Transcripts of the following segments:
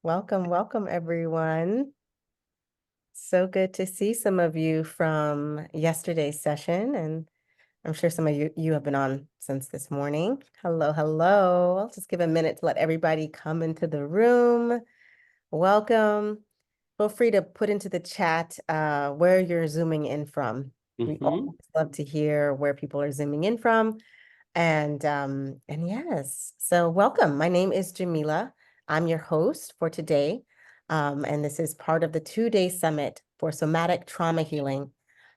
Welcome, welcome, everyone. So good to see some of you from yesterday's session, and I'm sure some of you have been on since this morning. Hello, hello. I'll just give a minute to let everybody come into the room. Welcome. Feel free to put into the chat where you're zooming in from. We always love to hear where people are zooming in from. And yes, so welcome. My name is Jamila. I'm your host for today. And this is part of the 2-day summit for somatic trauma healing,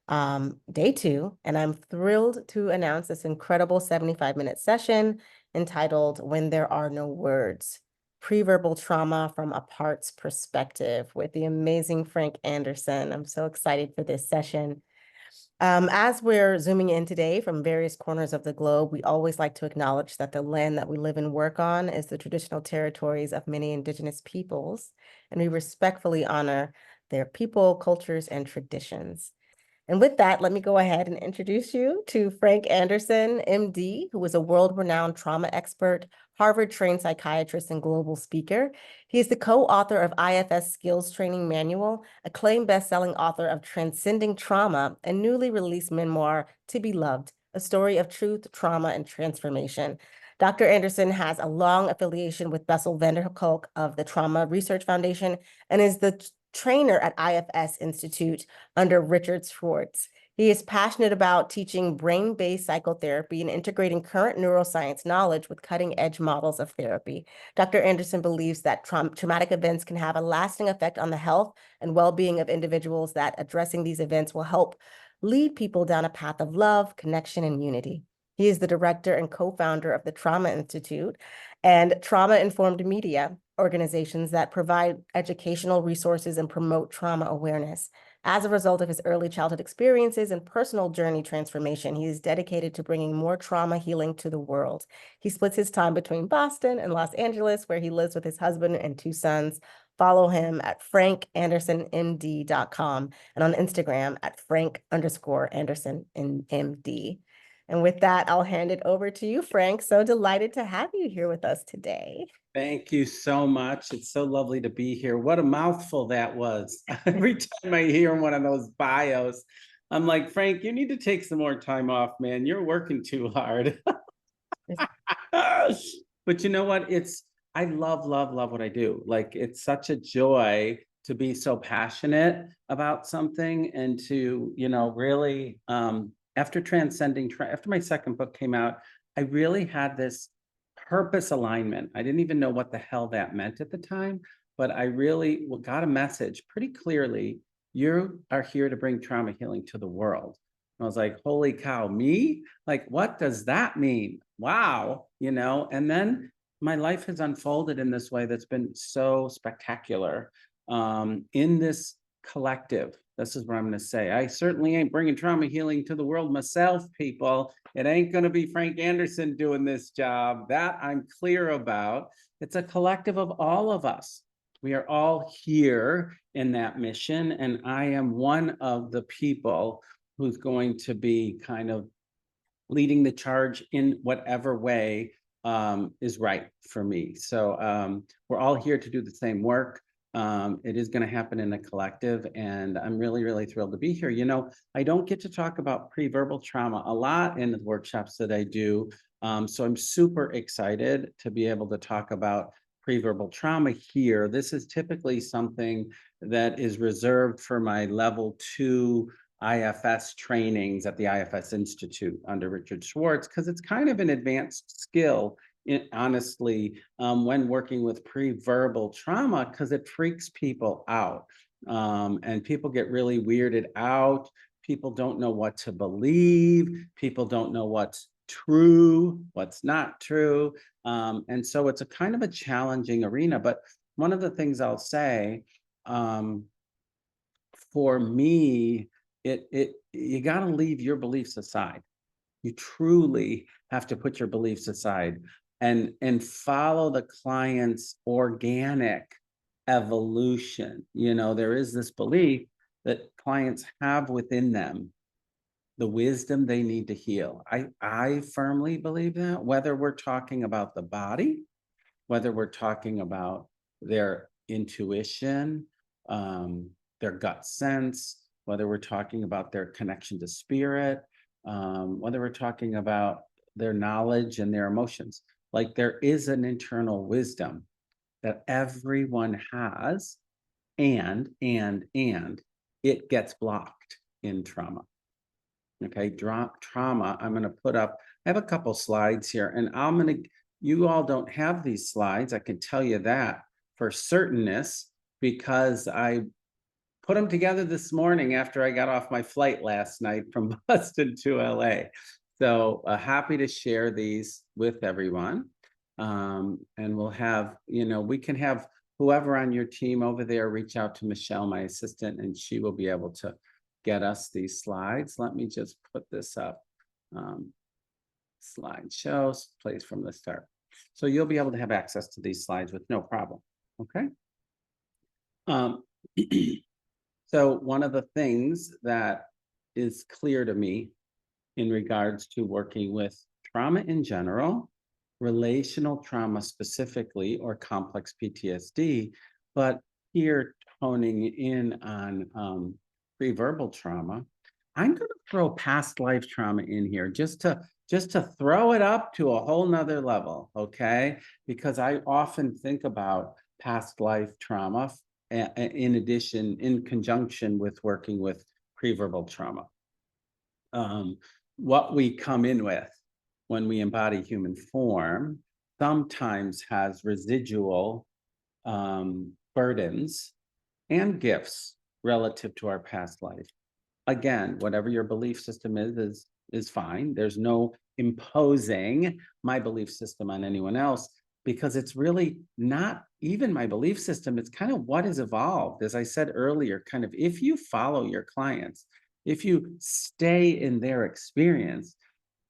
day 2. And I'm thrilled to announce this incredible 75-minute session entitled When There Are No Words, Preverbal Trauma from a Part's Perspective with the amazing Frank Anderson. I'm so excited for this session. As we're zooming in today from various corners of the globe, we always like to acknowledge that the land that we live and work on is the traditional territories of many Indigenous peoples, and we respectfully honor their people, cultures, and traditions. And with that, let me go ahead and introduce you to Frank Anderson, MD, who is a world-renowned trauma expert, Harvard-trained psychiatrist, and global speaker. He is the co-author of IFS Skills Training Manual, acclaimed best-selling author of Transcending Trauma, and newly released memoir, To Be Loved, A Story of Truth, Trauma, and Transformation. Dr. Anderson has a long affiliation with Bessel van der Kolk of the Trauma Research Foundation and is the trainer at IFS Institute under Richard Schwartz. He is passionate about teaching brain-based psychotherapy and integrating current neuroscience knowledge with cutting-edge models of therapy. Dr. Anderson believes that traumatic events can have a lasting effect on the health and well-being of individuals, that addressing these events will help lead people down a path of love, connection, and unity. He is the director and co-founder of the Trauma Institute and Trauma-Informed Media, organizations that provide educational resources and promote trauma awareness. As a result of his early childhood experiences and personal journey transformation, he is dedicated to bringing more trauma healing to the world. He splits his time between Boston and Los Angeles, where he lives with his husband and 2 sons. Follow him at frankandersonmd.com and on Instagram at frank_andersonmd. And with that, I'll hand it over to you, Frank. So delighted to have you here with us today. Thank you so much. It's so lovely to be here. What a mouthful that was. Every time I hear one of those bios, I'm like, Frank, you need to take some more time off, man. You're working too hard. But you know what? I love what I do. Like, it's such a joy to be so passionate about something and to, really, after after my second book came out, I really had this purpose alignment. I didn't even know what the hell that meant at the time, but I really got a message pretty clearly. You are here to bring trauma healing to the world. I was like, holy cow, me? Like, what does that mean? Wow. And then my life has unfolded in this way that's been so spectacular. In this collective, this is what I'm going to say. I certainly ain't bringing trauma healing to the world myself, people. It ain't going to be Frank Anderson doing this job. That I'm clear about. It's a collective of all of us. We are all here in that mission. And I am one of the people who's going to be kind of leading the charge in whatever way is right for me. So we're all here to do the same work. It is going to happen in a collective, and I'm really thrilled to be here. I don't get to talk about preverbal trauma a lot in the workshops that I do. So I'm super excited to be able to talk about preverbal trauma here. This is typically something that is reserved for my level 2 IFS trainings at the IFS Institute under Richard Schwartz, because it's kind of an advanced skill, honestly, when working with preverbal trauma, because it freaks people out. And people get really weirded out. People don't know what to believe. People don't know what's true, what's not true. And so it's a kind of a challenging arena. But one of the things I'll say, for me, you got to leave your beliefs aside. You truly have to put your beliefs aside and follow the client's organic evolution. There is this belief that clients have within them the wisdom they need to heal. I firmly believe that, whether we're talking about the body, whether we're talking about their intuition, their gut sense, whether we're talking about their connection to spirit, whether we're talking about their knowledge and their emotions. Like there is an internal wisdom that everyone has, and it gets blocked in trauma. Okay, trauma. I'm going to put up, I have a couple slides here, and you all don't have these slides. I can tell you that for certainness, because I put them together this morning after I got off my flight last night from Boston to LA. So happy to share these with everyone. And we'll have, we can have whoever on your team over there reach out to Michelle, my assistant, and she will be able to get us these slides. Let me just put this up. Slideshow plays from the start. So you'll be able to have access to these slides with no problem. Okay. So one of the things that is clear to me in regards to working with trauma in general, relational trauma specifically, or complex PTSD, but here toning in on preverbal trauma, I'm going to throw past life trauma in here just to throw it up to a whole nother level, okay? Because I often think about past life trauma in addition, in conjunction with working with preverbal trauma. What we come in with when we embody human form sometimes has residual burdens and gifts relative to our past life. Again, whatever your belief system is fine. There's no imposing my belief system on anyone else, because it's really not even my belief system. It's kind of what has evolved. As I said earlier, kind of if you follow your clients, if you stay in their experience,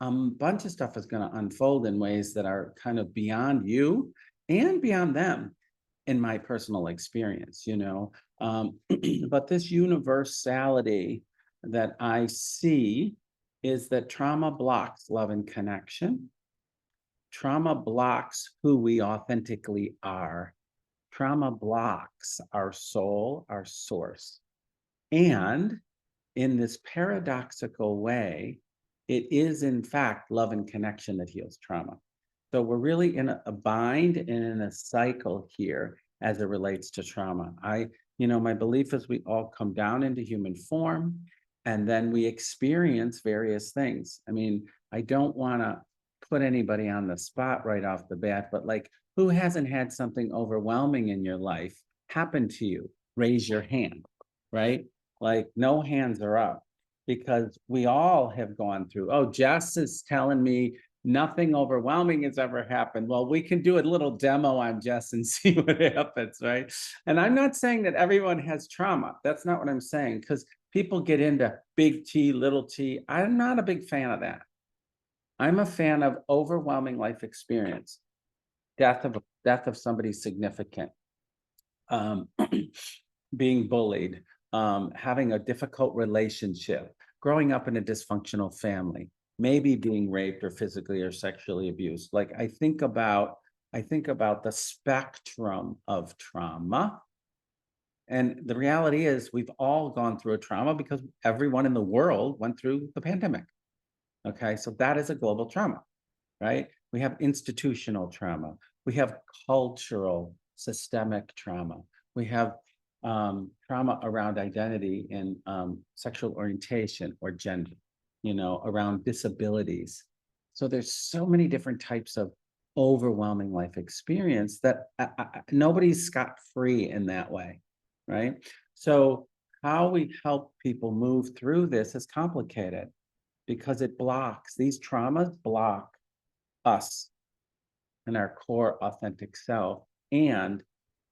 a bunch of stuff is going to unfold in ways that are kind of beyond you and beyond them, in my personal experience, but this universality that I see is that trauma blocks love and connection. Trauma blocks who we authentically are. Trauma blocks our soul, our source. And in this paradoxical way, it is in fact love and connection that heals trauma. So we're really in a bind and in a cycle here as it relates to trauma. My belief is we all come down into human form, and then we experience various things. I mean, I don't want to put anybody on the spot right off the bat, but like, who hasn't had something overwhelming in your life happen to you? Raise your hand, right? Like, no hands are up, because we all have gone through. Oh, Jess is telling me nothing overwhelming has ever happened. Well, we can do a little demo on Jess and see what happens, right? And I'm not saying that everyone has trauma. That's not what I'm saying, because people get into big T, little t. I'm not a big fan of that. I'm a fan of overwhelming life experience, death of somebody significant, being bullied, having a difficult relationship, growing up in a dysfunctional family, maybe being raped or physically or sexually abused. Like I think about the spectrum of trauma. And the reality is we've all gone through a trauma because everyone in the world went through the pandemic. Okay, so that is a global trauma, right? We have institutional trauma. We have cultural, systemic trauma. We have trauma around identity and sexual orientation or gender, around disabilities. So there's so many different types of overwhelming life experience that nobody's scot-free in that way, right? So how we help people move through this is complicated, because these traumas block us and our core authentic self. And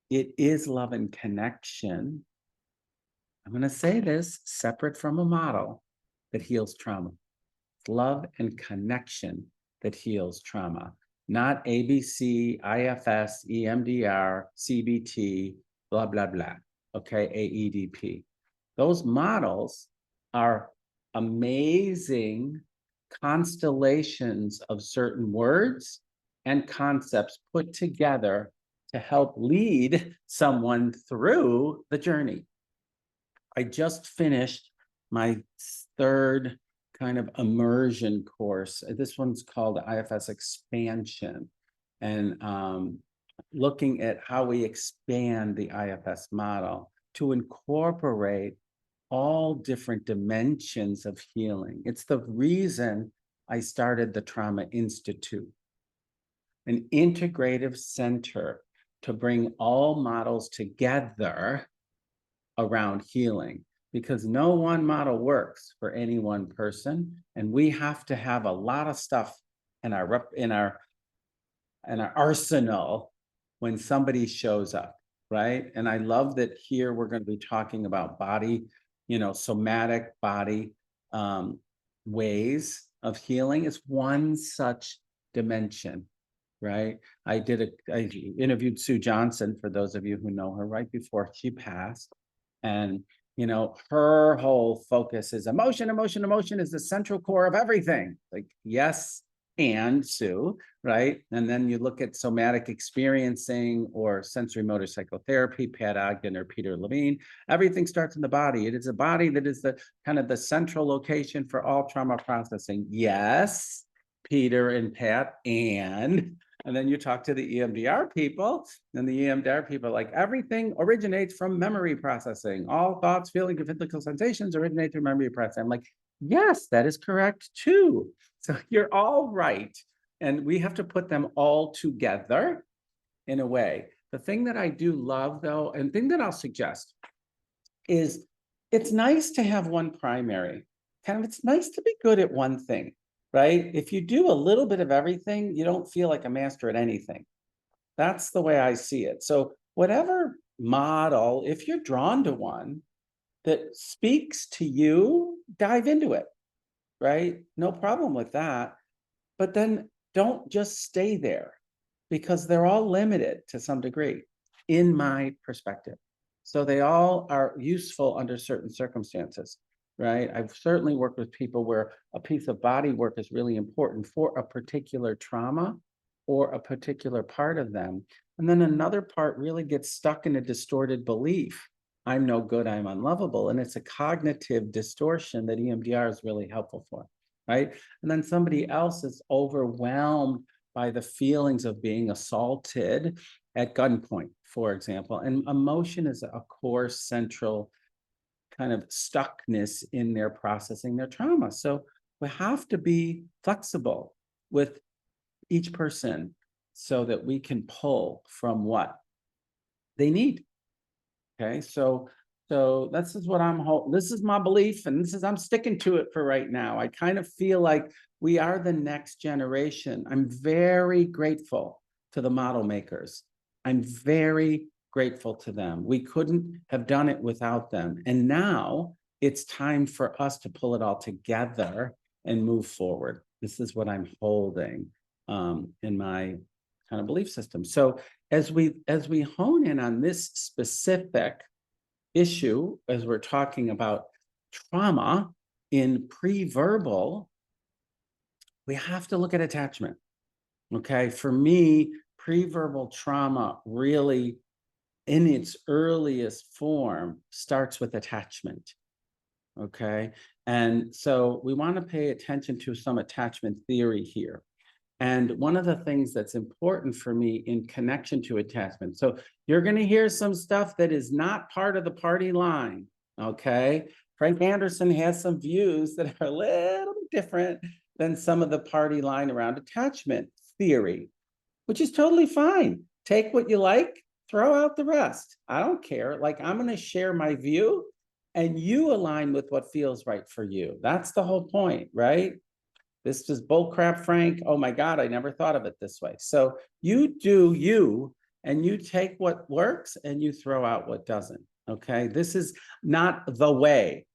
it is love and connection. I'm going to say this separate from a model that heals trauma. It's love and connection that heals trauma, not ABC, IFS, EMDR, CBT, blah, blah, blah. Okay, AEDP. Those models are amazing constellations of certain words and concepts put together to help lead someone through the journey. I just finished my third kind of immersion course. This one's called IFS Expansion, and looking at how we expand the IFS model to incorporate all different dimensions of healing. It's the reason I started the Trauma Institute, an integrative center to bring all models together around healing, because no one model works for any one person, and we have to have a lot of stuff in our arsenal when somebody shows up, right? And I love that here we're going to be talking about body, somatic body ways of healing is one such dimension, right? I interviewed Sue Johnson, for those of you who know her, right before she passed. And, her whole focus is emotion is the central core of everything. Like, yes, and Sue, right? And then you look at somatic experiencing or sensory motor psychotherapy, Pat Ogden or Peter Levine, everything starts in the body. It is a body that is the kind of the central location for all trauma processing. Yes, Peter and Pat, and then you talk to the EMDR people, and the EMDR people are like, everything originates from memory processing. All thoughts, feelings, and physical sensations originate through memory processing. I'm like, yes, that is correct too. So you're all right. And we have to put them all together in a way. The thing that I do love, though, and thing that I'll suggest is it's nice to have one primary. It's nice to be good at one thing, right? If you do a little bit of everything, you don't feel like a master at anything. That's the way I see it. So whatever model, if you're drawn to one that speaks to you, dive into it, right? No problem with that. But then don't just stay there, because they're all limited to some degree, in my perspective. So they all are useful under certain circumstances, right? I've certainly worked with people where a piece of body work is really important for a particular trauma or a particular part of them. And then another part really gets stuck in a distorted belief. I'm no good, I'm unlovable. And it's a cognitive distortion that EMDR is really helpful for, right? And then somebody else is overwhelmed by the feelings of being assaulted at gunpoint, for example. And emotion is a core central kind of stuckness in their processing their trauma. So we have to be flexible with each person so that we can pull from what they need. Okay, so this is what this is my belief, and I'm sticking to it for right now. I kind of feel like we are the next generation. I'm very grateful to the model makers. I'm very grateful to them. We couldn't have done it without them. And now it's time for us to pull it all together and move forward. This is what I'm holding in my kind of belief system. So as we hone in on this specific issue, as we're talking about trauma in preverbal, we have to look at attachment. Okay, for me, preverbal trauma really, in its earliest form, starts with attachment. Okay, and so we want to pay attention to some attachment theory here. And one of the things that's important for me in connection to attachment, so you're going to hear some stuff that is not part of the party line, okay? Frank Anderson has some views that are a little bit different than some of the party line around attachment theory, which is totally fine. Take what you like, throw out the rest. I don't care. Like, I'm going to share my view, and you align with what feels right for you. That's the whole point, right? This is bullcrap, Frank. Oh my God, I never thought of it this way. So you do you, and you take what works and you throw out what doesn't. Okay, this is not the way.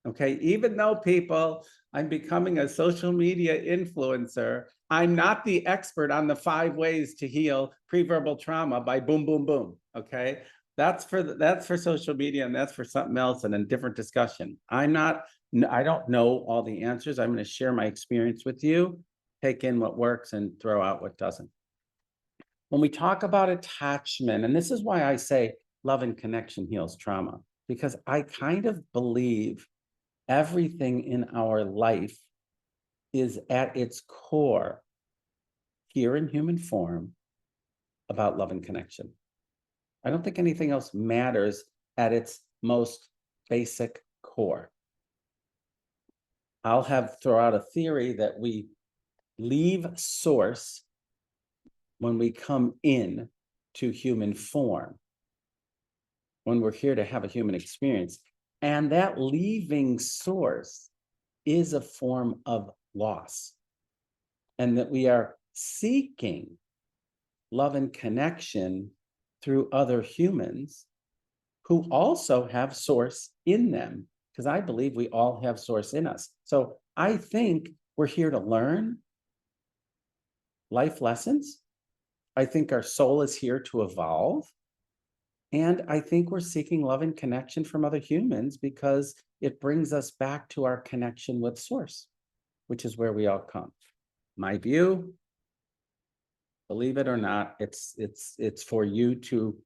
Okay, even though people, I'm becoming a social media influencer, I'm not the expert on the 5 ways to heal preverbal trauma by boom, boom, boom. Okay, that's for social media, and that's for something else and a different discussion. I don't know all the answers. I'm going to share my experience with you, take in what works and throw out what doesn't. when we talk about attachment, and this is why I say love and connection heals trauma, because I kind of believe everything in our life is at its core, here in human form, about love and connection. I don't think anything else matters at its most basic core. I'll throw out a theory that we leave source when we come in to human form, when we're here to have a human experience. And that leaving source is a form of loss. And that we are seeking love and connection through other humans who also have source in them, because I believe we all have source in us. So I think we're here to learn life lessons. I think our soul is here to evolve. And I think we're seeking love and connection from other humans because it brings us back to our connection with source, which is where we all come. My view, believe it or not, it's for you to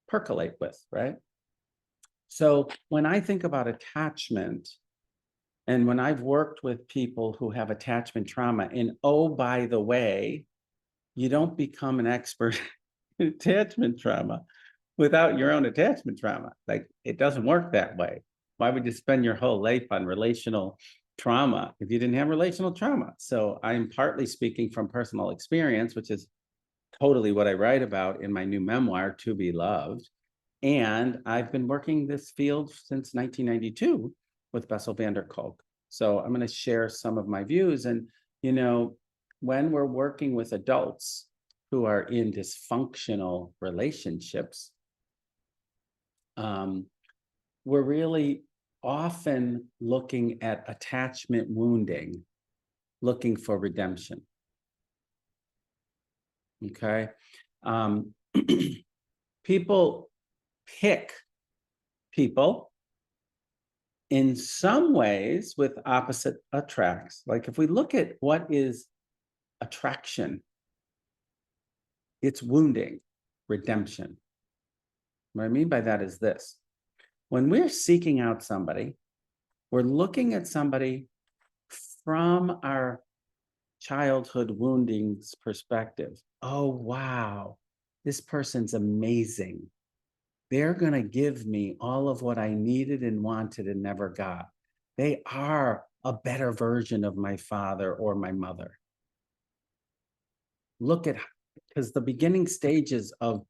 percolate with, right? So when I think about attachment, and when I've worked with people who have attachment trauma, and oh, by the way, you don't become an expert in attachment trauma without your own attachment trauma. Like, it doesn't work that way. Why would you spend your whole life on relational trauma if you didn't have relational trauma? So I'm partly speaking from personal experience, which is totally what I write about in my new memoir, To Be Loved. And I've been working this field since 1992 with Bessel van der Kolk. So I'm going to share some of my views. And, you know, when we're working with adults who are in dysfunctional relationships, we're really often looking at attachment wounding, looking for redemption. Okay. People pick people in some ways with opposite attracts. Like, if we look at what is attraction, it's wounding, redemption. What I mean by that is this: when we're seeking out somebody, we're looking at somebody from our childhood woundings perspective. Oh, wow, this person's amazing. They're going to give me all of what I needed and wanted and never got. They are a better version of my father or my mother. Look at, because the beginning stages of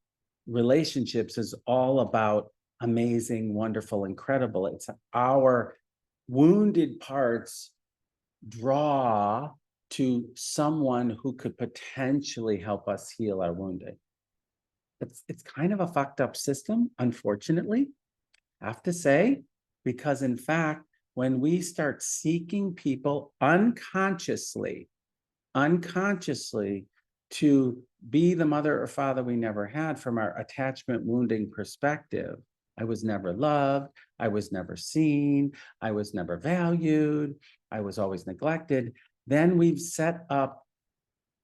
relationships is all about amazing, wonderful, incredible. It's our wounded parts draw to someone who could potentially help us heal our wounding. It's kind of a fucked up system, unfortunately, I have to say, because in fact, when we start seeking people unconsciously to be the mother or father we never had from our attachment wounding perspective, I was never loved, I was never seen, I was never valued, I was always neglected, then we've set up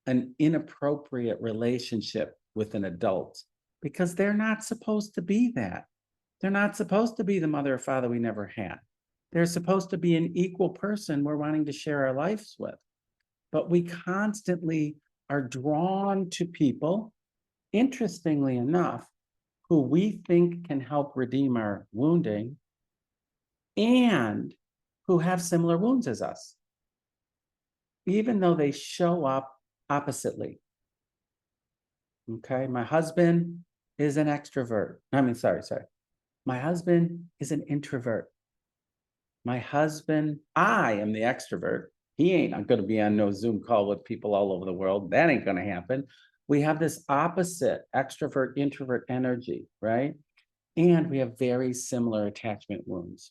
an inappropriate relationship with an adult, because they're not supposed to be that. They're not supposed to be the mother or father we never had. They're supposed to be an equal person we're wanting to share our lives with. But we constantly are drawn to people, interestingly enough, who we think can help redeem our wounding and who have similar wounds as us, even though they show up oppositely. Okay, my husband is an extrovert. Sorry. My husband is an introvert. I am the extrovert. He ain't going to be on no Zoom call with people all over the world. That ain't going to happen. We have this opposite extrovert, introvert energy, right? And we have very similar attachment wounds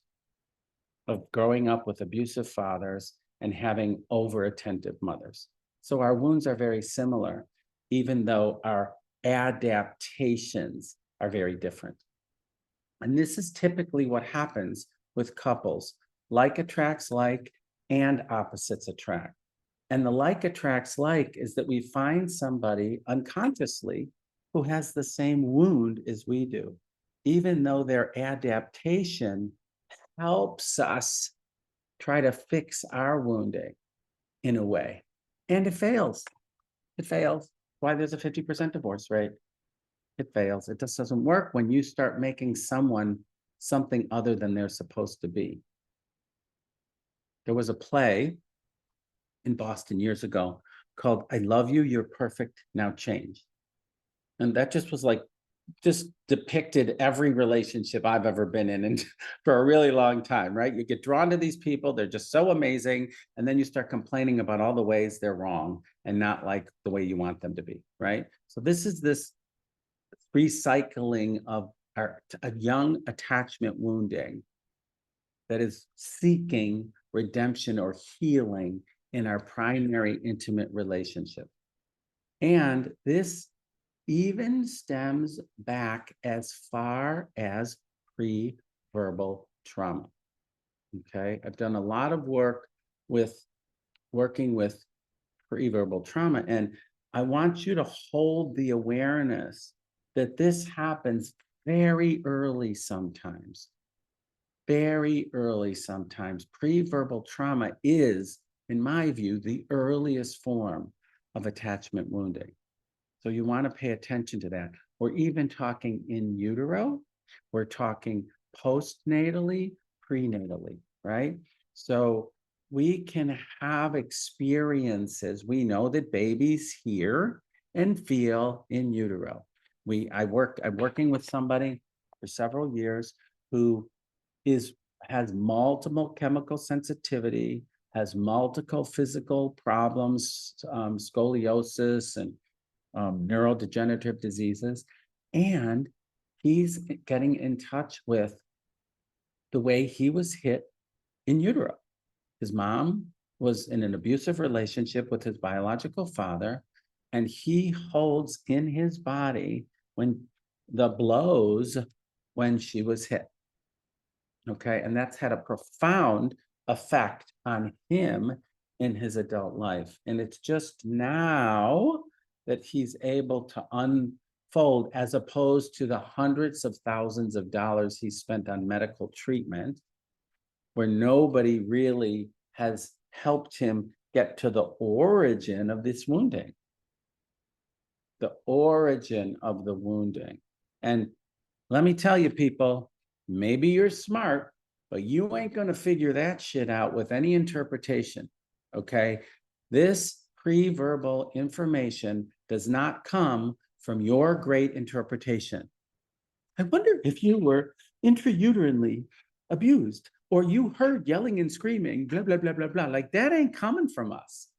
of growing up with abusive fathers and having over-attentive mothers. So our wounds are very similar, even though our adaptations are very different. And this is typically what happens with couples. Like attracts like, and opposites attract. And the like attracts like is that we find somebody unconsciously who has the same wound as we do, even though their adaptation helps us try to fix our wounding in a way. And it fails. It fails. Why there's a 50% divorce rate. It fails. It just doesn't work when you start making someone something other than they're supposed to be. There was a play in Boston years ago called I Love You, You're Perfect, Now Change. And that just was like, just depicted every relationship I've ever been in and for a really long time, right? You get drawn to these people, they're just so amazing. And then you start complaining about all the ways they're wrong and not like the way you want them to be, right? So this is this recycling of a young attachment wounding that is seeking redemption or healing in our primary intimate relationship. And this even stems back as far as pre-verbal trauma. Okay, I've done a lot of work with working with pre-verbal trauma, and I want you to hold the awareness that this happens very early sometimes. Very early sometimes. Pre-verbal trauma is, in my view, the earliest form of attachment wounding. So you want to pay attention to that. We're even talking in utero. We're talking postnatally, prenatally, right? So we can have experiences. We know that babies hear and feel in utero. I'm working with somebody for several years who has multiple chemical sensitivity, has multiple physical problems, scoliosis and neurodegenerative diseases, and he's getting in touch with the way he was hit in utero. His mom was in an abusive relationship with his biological father, and he holds in his body when the blows when she was hit. Okay, and that's had a profound effect on him in his adult life. And it's just now that he's able to unfold, as opposed to the hundreds of thousands of dollars he spent on medical treatment, where nobody really has helped him get to the origin of this wounding. The origin of the wounding. And let me tell you, people, maybe you're smart, but you ain't going to figure that shit out with any interpretation. Okay. This pre-verbal information does not come from your great interpretation. I wonder if you were intrauterine abused or you heard yelling and screaming, blah, blah, blah, blah, blah. Like that ain't coming from us.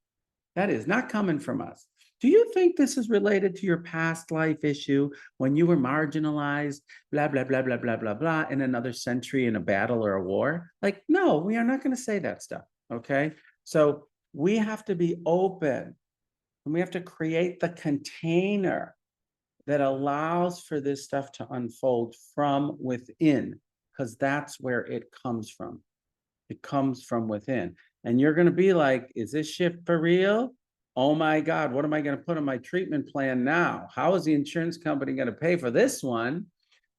That is not coming from us. Do you think this is related to your past life issue when you were marginalized, blah, blah, blah, blah, blah, blah, blah, in another century in a battle or a war? Like, no, we are not going to say that stuff. Okay. So we have to be open and we have to create the container that allows for this stuff to unfold from within, because that's where it comes from. It comes from within. And you're going to be like, is this shit for real? Oh my God, what am I going to put on my treatment plan now? How is the insurance company going to pay for this one?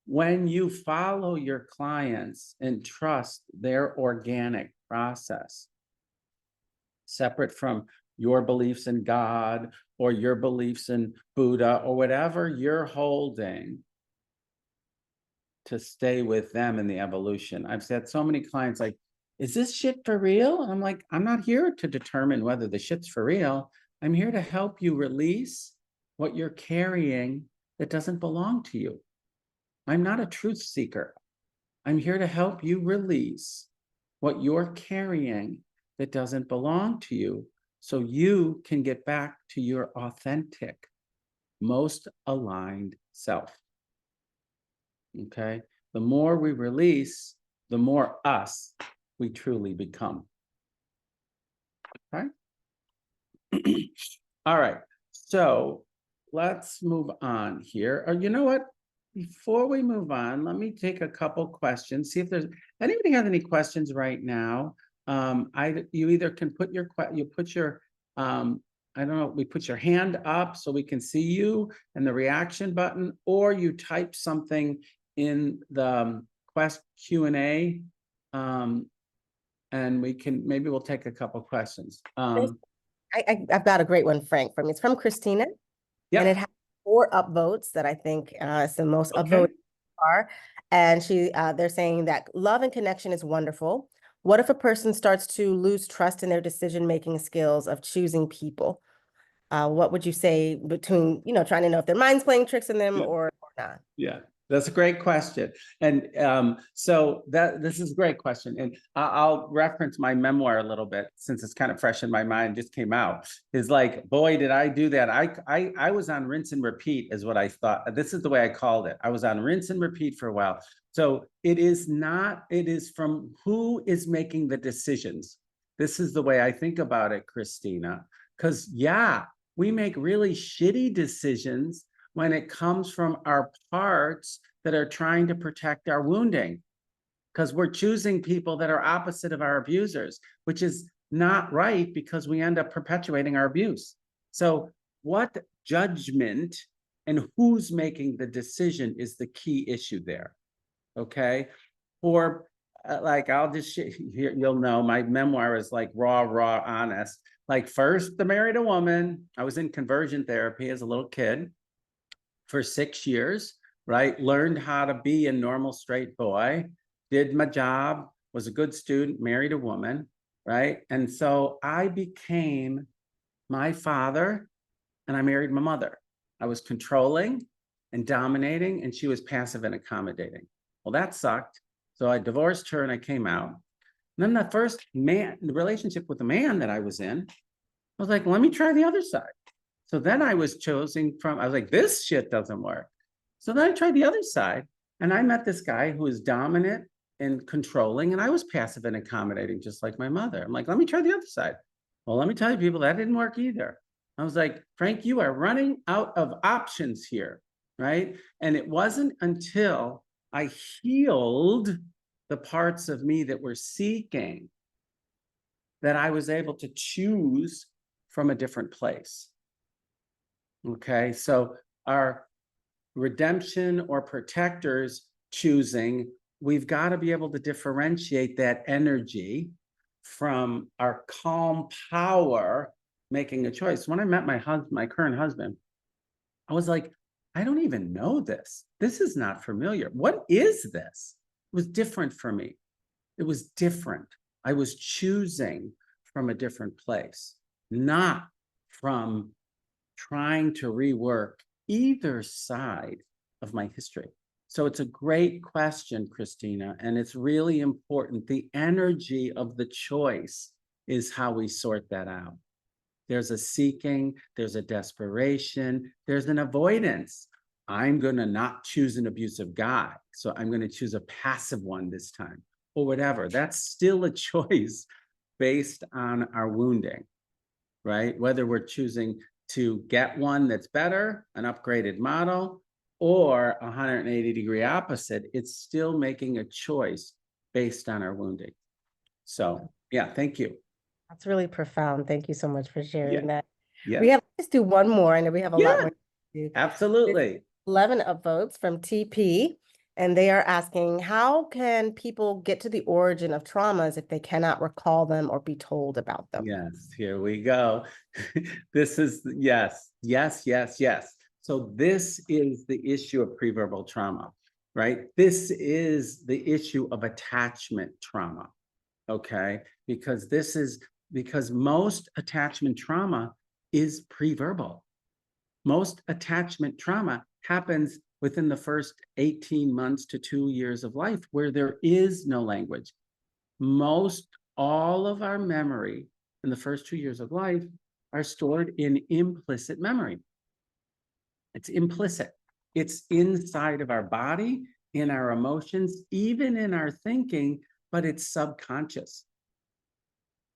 When you follow your clients and trust their organic process, separate from your beliefs in God or your beliefs in Buddha or whatever you're holding, to stay with them in the evolution. I've had so many clients like, is this shit for real? And I'm like, I'm not here to determine whether the shit's for real. I'm here to help you release what you're carrying that doesn't belong to you. I'm not a truth seeker. I'm here to help you release what you're carrying that doesn't belong to you so you can get back to your authentic, most aligned self. Okay? The more we release, the more us we truly become. Okay? All right. So let's move on here. Or you know what? Before we move on, let me take a couple questions. See if there's anybody has any questions right now. You either can put your I don't know, we put your hand up so we can see you and the reaction button, or you type something in the Quest Q&A, and maybe we'll take a couple questions. I've got a great one, Frank, from it's from Christina, and it Yeah, has 4 upvotes that I think is the most okay. upvoted are. And they're saying that love and connection is wonderful. What if a person starts to lose trust in their decision-making skills of choosing people? What would you say between, trying to know if their mind's playing tricks in them Yeah. or not? Yeah, that's a great question. And so this is a great question. And I'll reference my memoir a little bit since it's kind of fresh in my mind, just came out. Is like, boy, did I do that. I was on rinse and repeat is what I thought. This is the way I called it. I was on rinse and repeat for a while. So it is from who is making the decisions. This is the way I think about it, Christina. Because yeah, we make really shitty decisions when it comes from our parts that are trying to protect our wounding, because we're choosing people that are opposite of our abusers, which is not right because we end up perpetuating our abuse. So what judgment and who's making the decision is the key issue there, okay? Or like, I'll just, you'll know my memoir is like raw, honest. Like first, I married a woman. I was in conversion therapy as a little kid for 6 years, right? Learned how to be a normal straight boy, did my job, was a good student, married a woman, right? And so I became my father and I married my mother. I was controlling and dominating, and she was passive and accommodating. Well, that sucked. So I divorced her and I came out. And then the first relationship with the man that I was in, I was like, let me try the other side. So then I was like, this shit doesn't work. So then I tried the other side, and I met this guy who was dominant and controlling, and I was passive and accommodating, just like my mother. I'm like, let me try the other side. Well, let me tell you, people, that didn't work either. I was like, Frank, you are running out of options here, right? And it wasn't until I healed the parts of me that were seeking that I was able to choose from a different place. Okay, so our redemption or protectors choosing, we've got to be able to differentiate that energy from our calm power making a choice. When I met my current husband, I was like, I don't even know this. This is not familiar. What is this? It was different for me. It was different. I was choosing from a different place, not from trying to rework either side of my history. So it's a great question, Christina, and it's really important. The energy of the choice is how we sort that out. There's a seeking, there's a desperation, there's an avoidance. I'm going to not choose an abusive guy, so I'm going to choose a passive one this time, or whatever. That's still a choice based on our wounding, right? Whether we're choosing to get one that's better, an upgraded model, or a 180-degree opposite, it's still making a choice based on our wounding. So yeah, thank you. That's really profound. Thank you so much for sharing that. Yeah, Let's do one more. I know we have a lot more to do. absolutely. 11 upvotes from TP, and they are asking, how can people get to the origin of traumas if they cannot recall them or be told about them? Yes, here we go. This is, yes. So this is the issue of preverbal trauma, right? This is the issue of attachment trauma, okay? Because most attachment trauma is preverbal. Most attachment trauma happens within the first 18 months to 2 years of life, where there is no language. All of our memory in the first 2 years of life are stored in implicit memory. It's implicit. It's inside of our body, in our emotions, even in our thinking, but it's subconscious.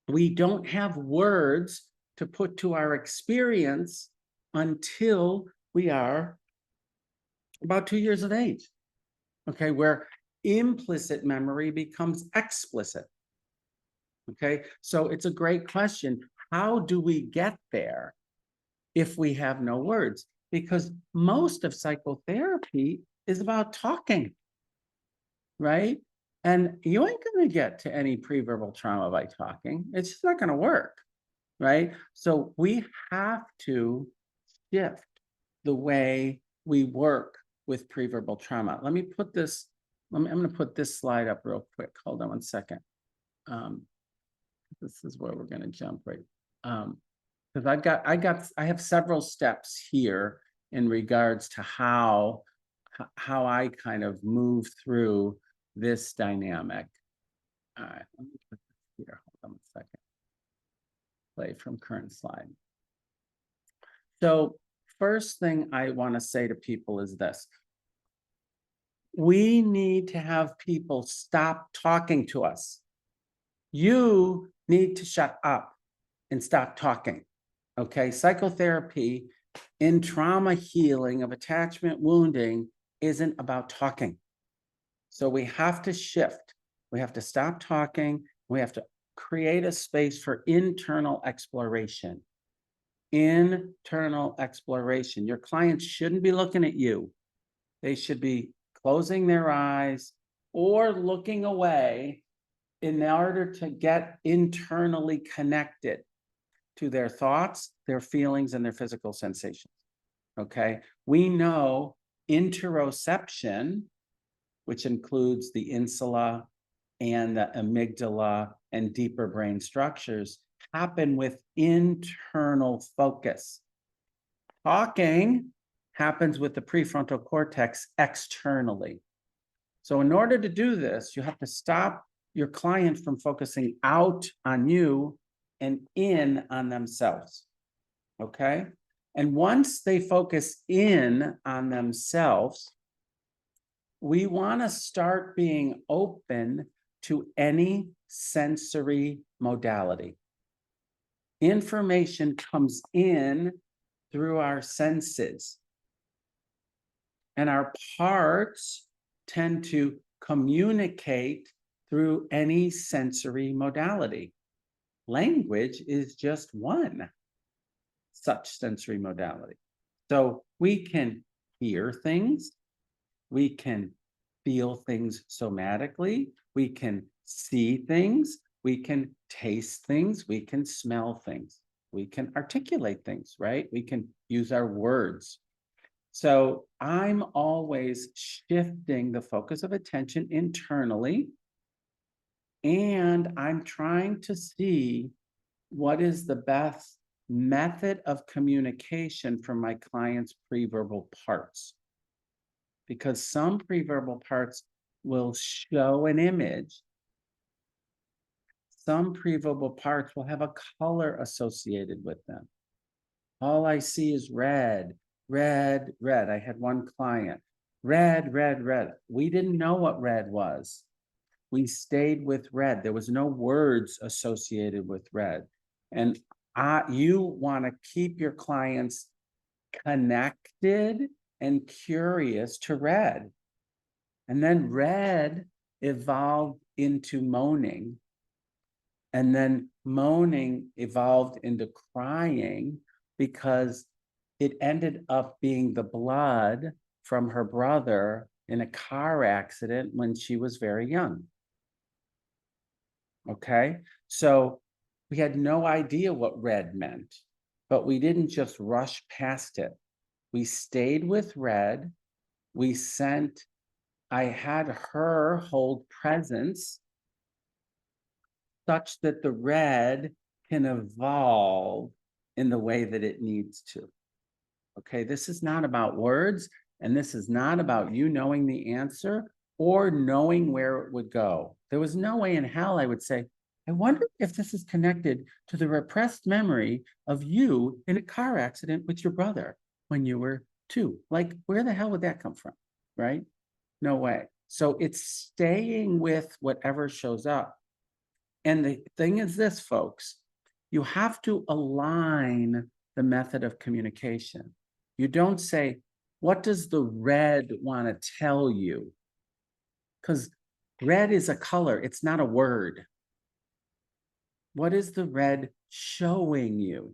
We don't have words to put to our experience until we are about 2 years of age, okay, where implicit memory becomes explicit. Okay, so it's a great question. how do we get there if we have no words? Because most of psychotherapy is about talking, right? And you ain't going to get to any preverbal trauma by talking. It's just not going to work, right? So we have to shift the way we work with preverbal trauma. Let me put this, I'm going to put this slide up real quick. Hold on one second. This is where we're going to jump right. Because I have several steps here in regards to how I kind of move through this dynamic. All right, let me put this here. Hold on a second. Play from current slide. So first thing I want to say to people is this. We need to have people stop talking to us. You need to shut up and stop talking. Okay, psychotherapy in trauma healing of attachment wounding isn't about talking. So we have to shift. We have to stop talking. We have to create a space for internal exploration. Internal exploration. Your clients shouldn't be looking at you. They should be closing their eyes or looking away in order to get internally connected to their thoughts, their feelings, and their physical sensations. Okay, we know interoception, which includes the insula and the amygdala and deeper brain structures, happen with internal focus. Talking happens with the prefrontal cortex externally. So in order to do this, you have to stop your client from focusing out on you and in on themselves, okay? And once they focus in on themselves, we want to start being open to any sensory modality. Information comes in through our senses, and our parts tend to communicate through any sensory modality. Language is just one such sensory modality. So we can hear things, we can feel things somatically, we can see things, we can taste things, we can smell things, we can articulate things, right? We can use our words. So I'm always shifting the focus of attention internally, and I'm trying to see what is the best method of communication for my clients' preverbal parts. Because some preverbal parts will show an image. Some preverbal parts will have a color associated with them. All I see is red, red, red. I had one client, red, red, red. We didn't know what red was. We stayed with red. There was no words associated with red. And you want to keep your clients connected and curious to red. And then red evolved into moaning. And then moaning evolved into crying because it ended up being the blood from her brother in a car accident when she was very young. Okay, so we had no idea what red meant, but we didn't just rush past it. We stayed with red. I had her hold presence such that the red can evolve in the way that it needs to. Okay, this is not about words, and this is not about you knowing the answer or knowing where it would go. There was no way in hell I would say, I wonder if this is connected to the repressed memory of you in a car accident with your brother when you were 2. Like, where the hell would that come from, right? No way. So it's staying with whatever shows up. And the thing is this, folks, you have to align the method of communication. You don't say, what does the red want to tell you? Because red is a color, it's not a word. What is the red showing you.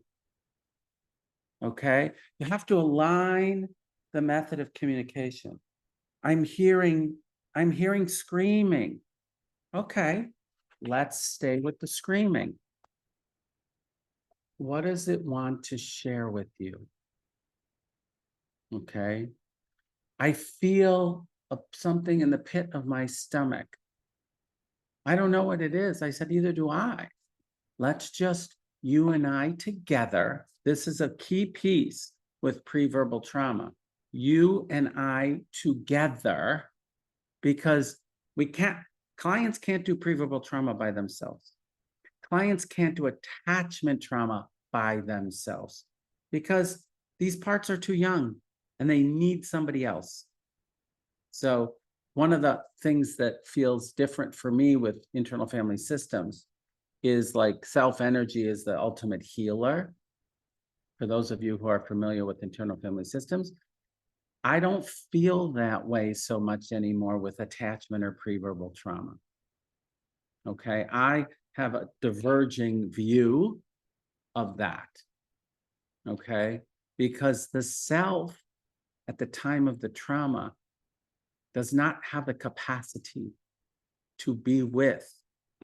Okay? You have to align the method of communication. I'm hearing screaming. Okay, let's stay with the screaming. What does it want to share with you? Okay. I feel something in the pit of my stomach. I don't know what it is. I said, either do I. Let's just, you and I together. This is a key piece with preverbal trauma. You and I together, because clients can't do preverbal trauma by themselves. Clients can't do attachment trauma by themselves because these parts are too young and they need somebody else. So one of the things that feels different for me with internal family systems is like self-energy is the ultimate healer. For those of you who are familiar with internal family systems, I don't feel that way so much anymore with attachment or preverbal trauma. Okay, I have a diverging view of that. Okay, because the self at the time of the trauma does not have the capacity to be with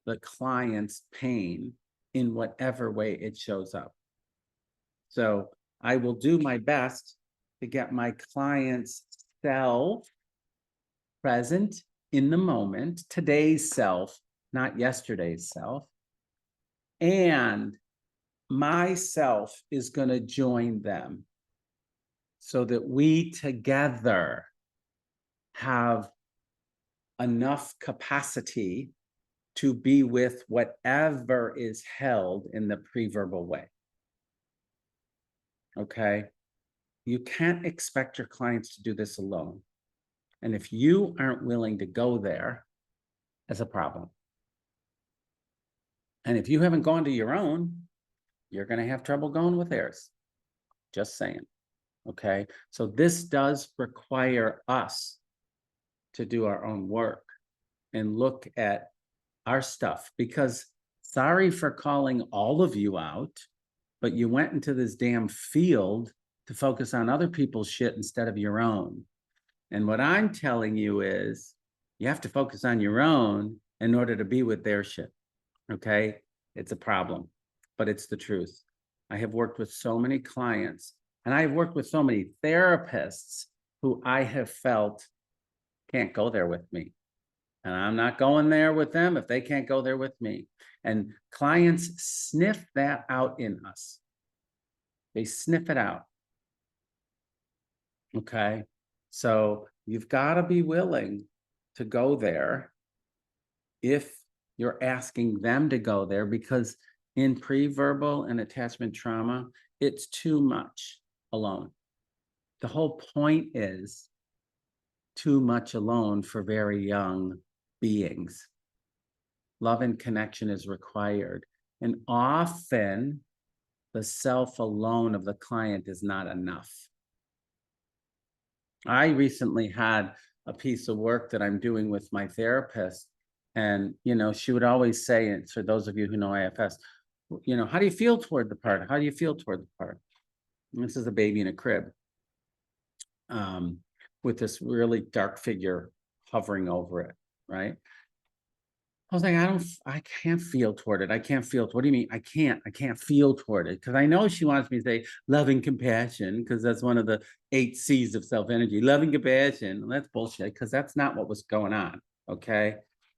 the client's pain in whatever way it shows up. So I will do my best to get my client's self present in the moment, today's self, not yesterday's self. And myself is going to join them so that we together have enough capacity to be with whatever is held in the preverbal way. Okay? You can't expect your clients to do this alone. And if you aren't willing to go there, that's a problem. And if you haven't gone to your own, you're going to have trouble going with theirs. Just saying. Okay? So this does require us to do our own work and look at our stuff, because sorry for calling all of you out, but you went into this damn field to focus on other people's shit instead of your own. And what I'm telling you is you have to focus on your own in order to be with their shit. Okay? It's a problem, but it's the truth. I have worked with so many clients and I've worked with so many therapists who I have felt can't go there with me. And I'm not going there with them if they can't go there with me. And clients sniff that out in us. They sniff it out. Okay. So you've got to be willing to go there if you're asking them to go there, because in preverbal and attachment trauma, it's too much alone. The whole point is too much alone for very young beings. Love and connection is required. And often the self alone of the client is not enough. I recently had a piece of work that I'm doing with my therapist. And, you know, she would always say, and for those of you who know IFS, you know, how do you feel toward the part? How do you feel toward the part? And this is a baby in a crib with this really dark figure hovering over it, right? I was like, I can't feel toward it. I can't feel. What do you mean? I can't feel toward it. Because I know she wants me to say loving compassion, because that's one of the 8 C's of self-energy. Loving compassion. Well, that's bullshit, because that's not what was going on. Okay.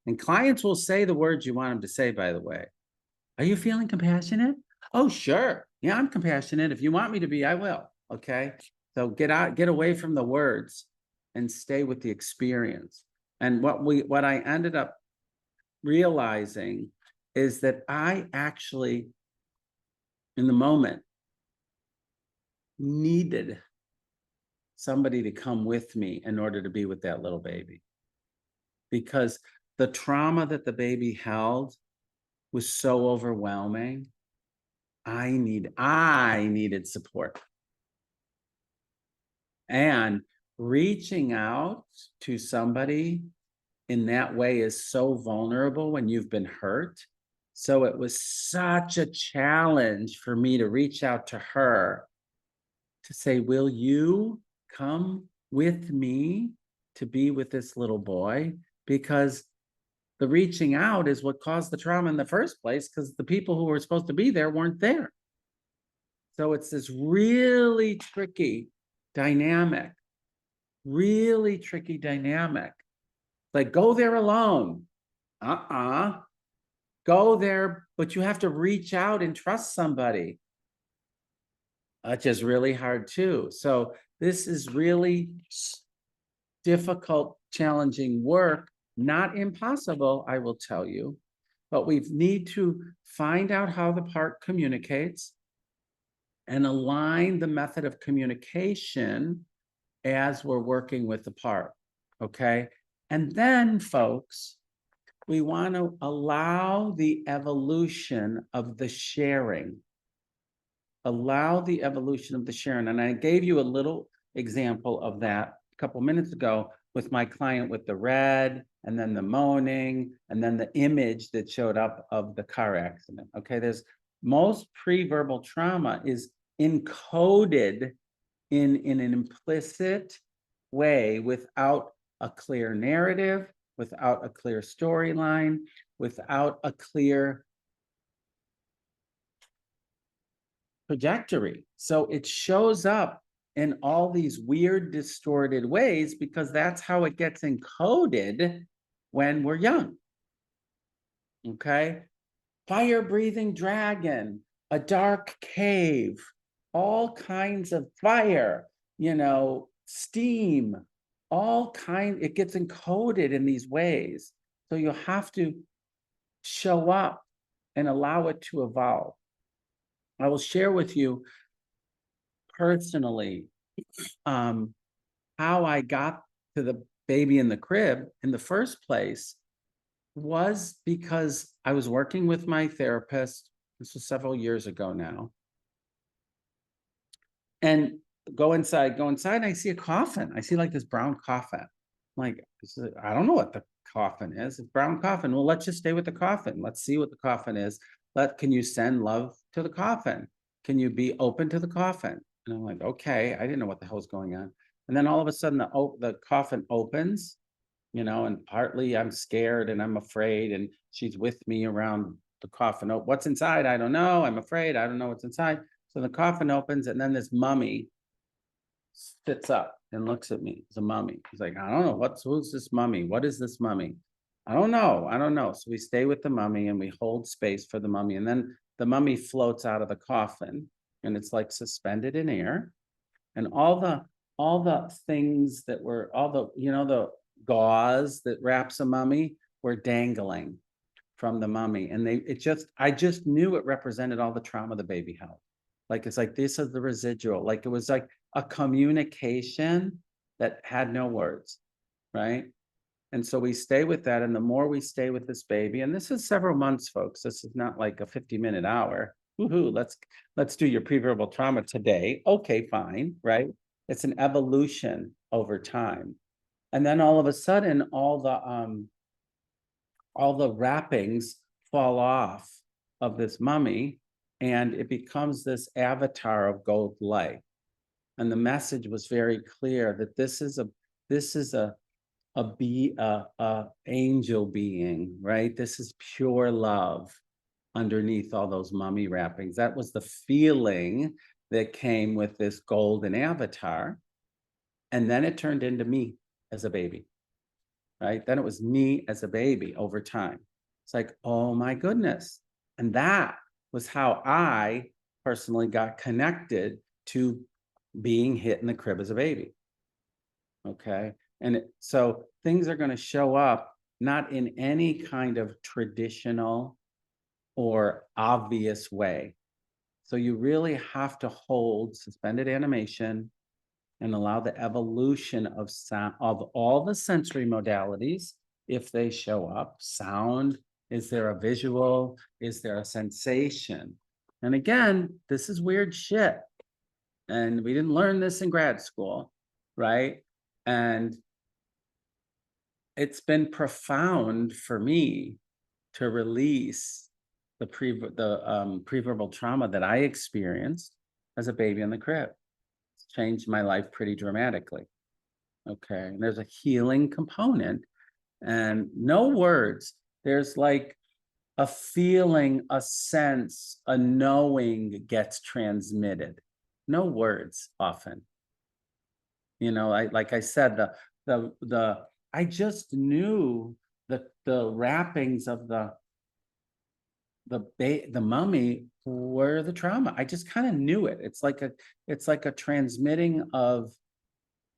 And clients will say the words you want them to say, by the way. Are you feeling compassionate? Oh, sure. Yeah, I'm compassionate. If you want me to be, I will. Okay. So get away from the words and stay with the experience. And what I ended up realizing is that I actually, in the moment, needed somebody to come with me in order to be with that little baby. Because the trauma that the baby held was so overwhelming. I needed support. And reaching out to somebody in that way is so vulnerable when you've been hurt. So it was such a challenge for me to reach out to her to say, will you come with me to be with this little boy? Because the reaching out is what caused the trauma in the first place, because the people who were supposed to be there weren't there. So it's this really tricky dynamic, really tricky dynamic. Like, go there alone. Go there, but you have to reach out and trust somebody. Which is really hard too. So this is really difficult, challenging work, not impossible, I will tell you, but we need to find out how the part communicates and align the method of communication as we're working with the part, okay? And then, folks, we want to allow the evolution of the sharing. Allow the evolution of the sharing. And I gave you a little example of that a couple minutes ago with my client with the red and then the moaning and then the image that showed up of the car accident. Okay, there's most pre-verbal trauma is encoded in an implicit way without a clear narrative, without a clear storyline, without a clear trajectory. So it shows up in all these weird, distorted ways because that's how it gets encoded when we're young. Okay. Fire breathing dragon, a dark cave, all kinds of fire, steam, it gets encoded in these ways. So you have to show up and allow it to evolve. I will share with you personally how I got to the baby in the crib in the first place was because I was working with my therapist. This was several years ago now. And go inside, I see a coffin. I see like this brown coffin. I'm like, I don't know what the coffin is. It's brown coffin. Well, let's just stay with the coffin. Let's see what the coffin is. Can you send love to the coffin? Can you be open to the coffin? And I'm like, okay, I didn't know what the hell's going on. And then all of a sudden the coffin opens, and partly I'm scared and I'm afraid, and she's with me around the coffin. What's inside? I don't know. I'm afraid. I don't know what's inside. So the coffin opens, and then this mummy sits up and looks at me. It's a mummy. He's like, I don't know. Who's this mummy? What is this mummy? I don't know. So we stay with the mummy and we hold space for the mummy. And then the mummy floats out of the coffin, and it's like suspended in air. And all the things that were the gauze that wraps a mummy were dangling from the mummy. And I just knew it represented all the trauma the baby held. Like, it's like, this is the residual. Like, it was like a communication that had no words, right? And so we stay with that. And the more we stay with this baby, and this is several months, folks, this is not like a 50-minute hour. Woohoo, let's do your preverbal trauma today. Okay, fine, right? It's an evolution over time. And then all of a sudden, all the wrappings fall off of this mummy, and it becomes this avatar of gold light. And the message was very clear that this is a angel being, right? This is pure love underneath all those mummy wrappings. That was the feeling that came with this golden avatar. And then it turned into me as a baby, right? Then it was me as a baby over time. It's like, oh my goodness. And that was how I personally got connected to being hit in the crib as a baby. Okay. And so things are going to show up not in any kind of traditional or obvious way. So you really have to hold suspended animation and allow the evolution of sound, of all the sensory modalities, if they show up. Sound, is there a visual? Is there a sensation? And again, this is weird shit. And we didn't learn this in grad school, right? And it's been profound for me to release the preverbal trauma that I experienced as a baby in the crib. It's changed my life pretty dramatically. Okay. And there's a healing component and no words. There's like a feeling, a sense, a knowing gets transmitted. No words often. You know, like I said, I just knew the wrappings of the mummy were the trauma. I just kind of knew it. It's like a transmitting of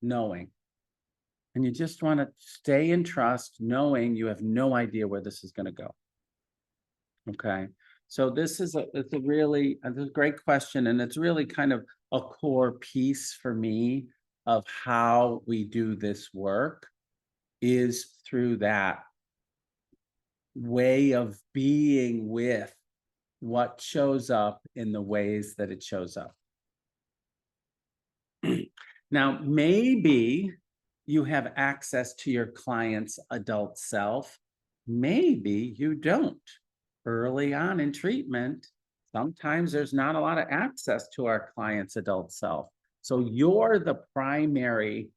knowing. And you just want to stay in trust, knowing you have no idea where this is going to go. Okay. So it's a great question. And it's really kind of a core piece for me of how we do this work is through that way of being with what shows up in the ways that it shows up. Now, maybe you have access to your client's adult self. Maybe you don't. Early on in treatment, sometimes there's not a lot of access to our client's adult self. So you're the primary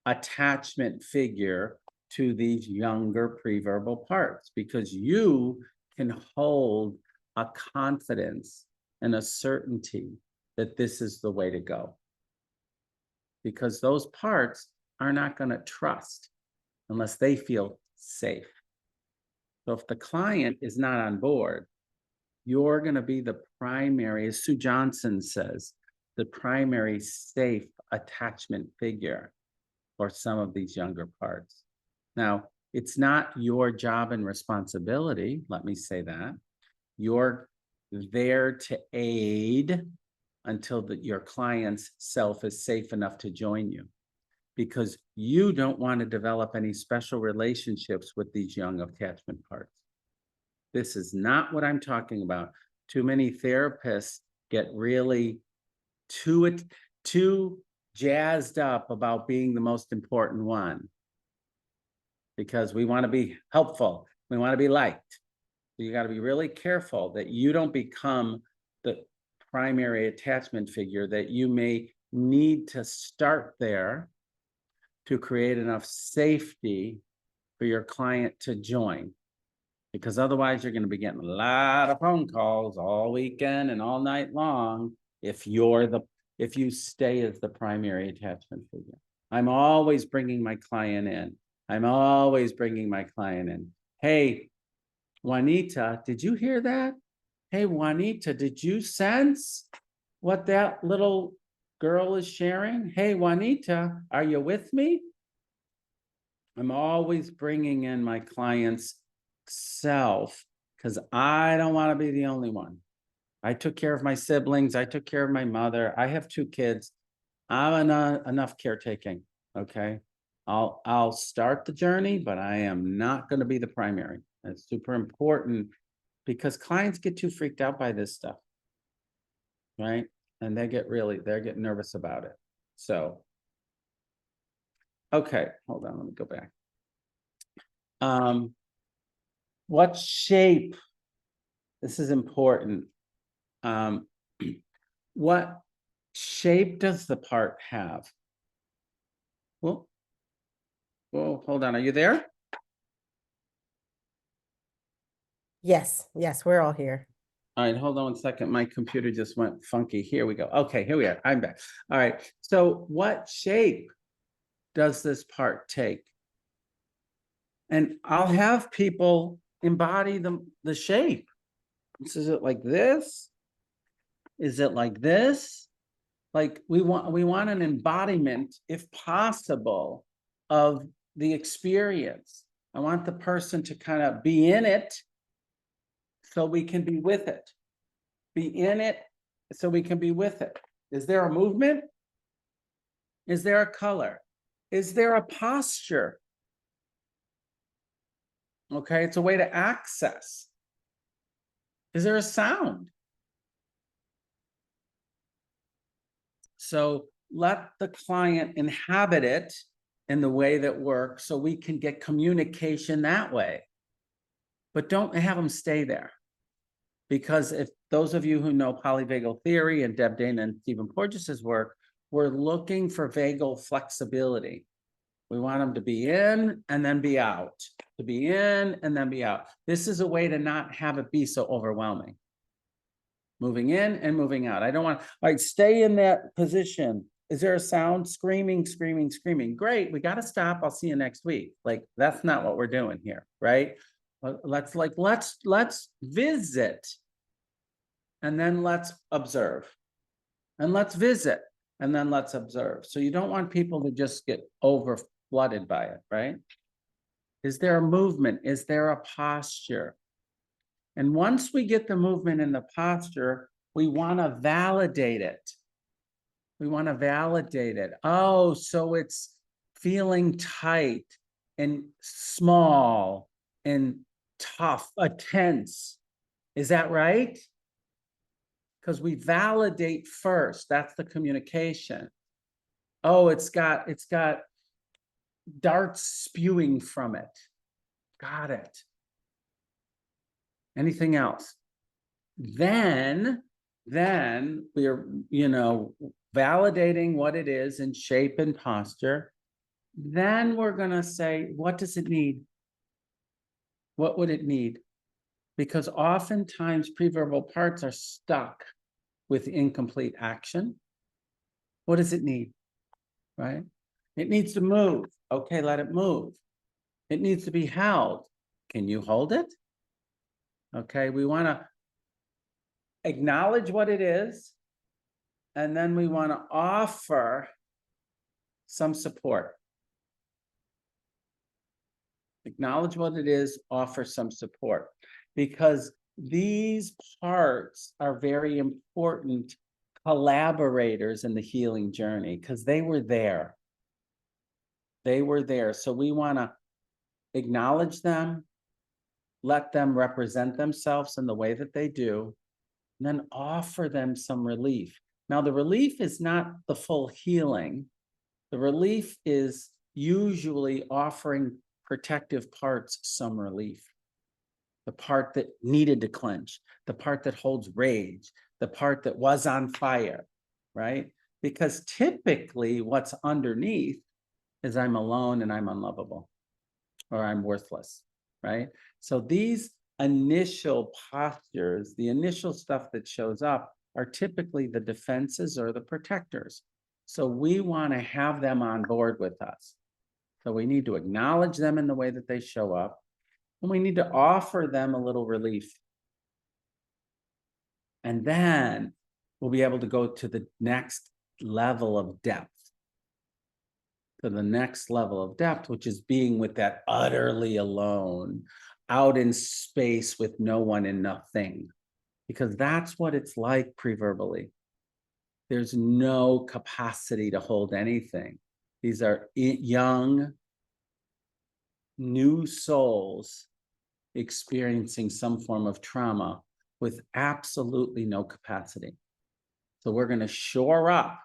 attachment figure to these younger preverbal parts because you can hold a confidence and a certainty that this is the way to go. Because those parts are not going to trust unless they feel safe. So if the client is not on board, you're going to be the primary, as Sue Johnson says, the primary safe attachment figure for some of these younger parts. Now, it's not your job and responsibility, let me say that. You're there to aid until your client's self is safe enough to join you, because you don't want to develop any special relationships with these young attachment parts. This is not what I'm talking about. Too many therapists get really too jazzed up about being the most important one because we want to be helpful. We want to be liked. So you got to be really careful that you don't become the primary attachment figure, that you may need to start there to create enough safety for your client to join. Because otherwise you're going to be getting a lot of phone calls all weekend and all night long if you stay as the primary attachment figure. I'm always bringing my client in. Hey, Juanita, did you hear that? Hey, Juanita, did you sense what that little girl is sharing? Hey, Juanita, are you with me? I'm always bringing in my client's self because I don't want to be the only one. I took care of my siblings. I took care of my mother. I have 2 kids. I'm enough caretaking. Okay. I'll start the journey, but I am not going to be the primary. That's super important because clients get too freaked out by this stuff. Right. And they're getting nervous about it. So, okay, hold on. Let me go back. What shape? This is important. What shape does the part have? Well, hold on. Are you there? Yes, we're all here. All right, hold on 1 second. My computer just went funky. Here we go. Okay, here we are. I'm back. All right. So what shape does this part take? And I'll have people embody the shape. Is it like this? Is it like this? Like we want an embodiment, if possible, of the experience. I want the person to kind of be in it so we can be with it. Be in it so we can be with it. Is there a movement? Is there a color? Is there a posture? Okay, it's a way to access. Is there a sound? So let the client inhabit it in the way that works so we can get communication that way. But don't have them stay there. Because if those of you who know polyvagal theory and Deb Dana and Stephen Porges's work, we're looking for vagal flexibility. We want them to be in and then be out, to be in and then be out. This is a way to not have it be so overwhelming. Moving in and moving out. I don't want, all right, stay in that position. Is there a sound? Screaming, screaming, screaming. Great, we got to stop. I'll see you next week. Like, that's not what we're doing here, right? Let's visit, and then let's observe, and let's visit, and then let's observe. So you don't want people to just get over flooded by it, right? Is there a movement? Is there a posture? And once we get the movement and the posture, we want to validate it. We want to validate it. Oh, so it's feeling tight and small and tough, tense. Is that right? Because we validate first. That's the communication. Oh, it's got darts spewing from it. Got it. Anything else? Then we're, validating what it is in shape and posture. Then we're going to say, what does it need? What would it need? Because oftentimes preverbal parts are stuck with incomplete action. What does it need? Right? It needs to move. Okay, let it move. It needs to be held. Can you hold it? Okay, we want to acknowledge what it is, and then we want to offer some support. Acknowledge what it is, offer some support, because these parts are very important collaborators in the healing journey, because they were there. They were there. So we want to acknowledge them, let them represent themselves in the way that they do, and then offer them some relief. Now, the relief is not the full healing. The relief is usually offering protective parts some relief. The part that needed to clench, the part that holds rage, the part that was on fire, right? Because typically what's underneath is I'm alone and I'm unlovable, or I'm worthless, right? So these initial postures, the initial stuff that shows up, are typically the defenses or the protectors. So we want to have them on board with us. So we need to acknowledge them in the way that they show up, and we need to offer them a little relief. And then we'll be able to go to the next level of depth. To the next level of depth, which is being with that utterly alone, out in space with no one and nothing. Because that's what it's like preverbally. There's no capacity to hold anything. These are young, new souls experiencing some form of trauma with absolutely no capacity. So we're going to shore up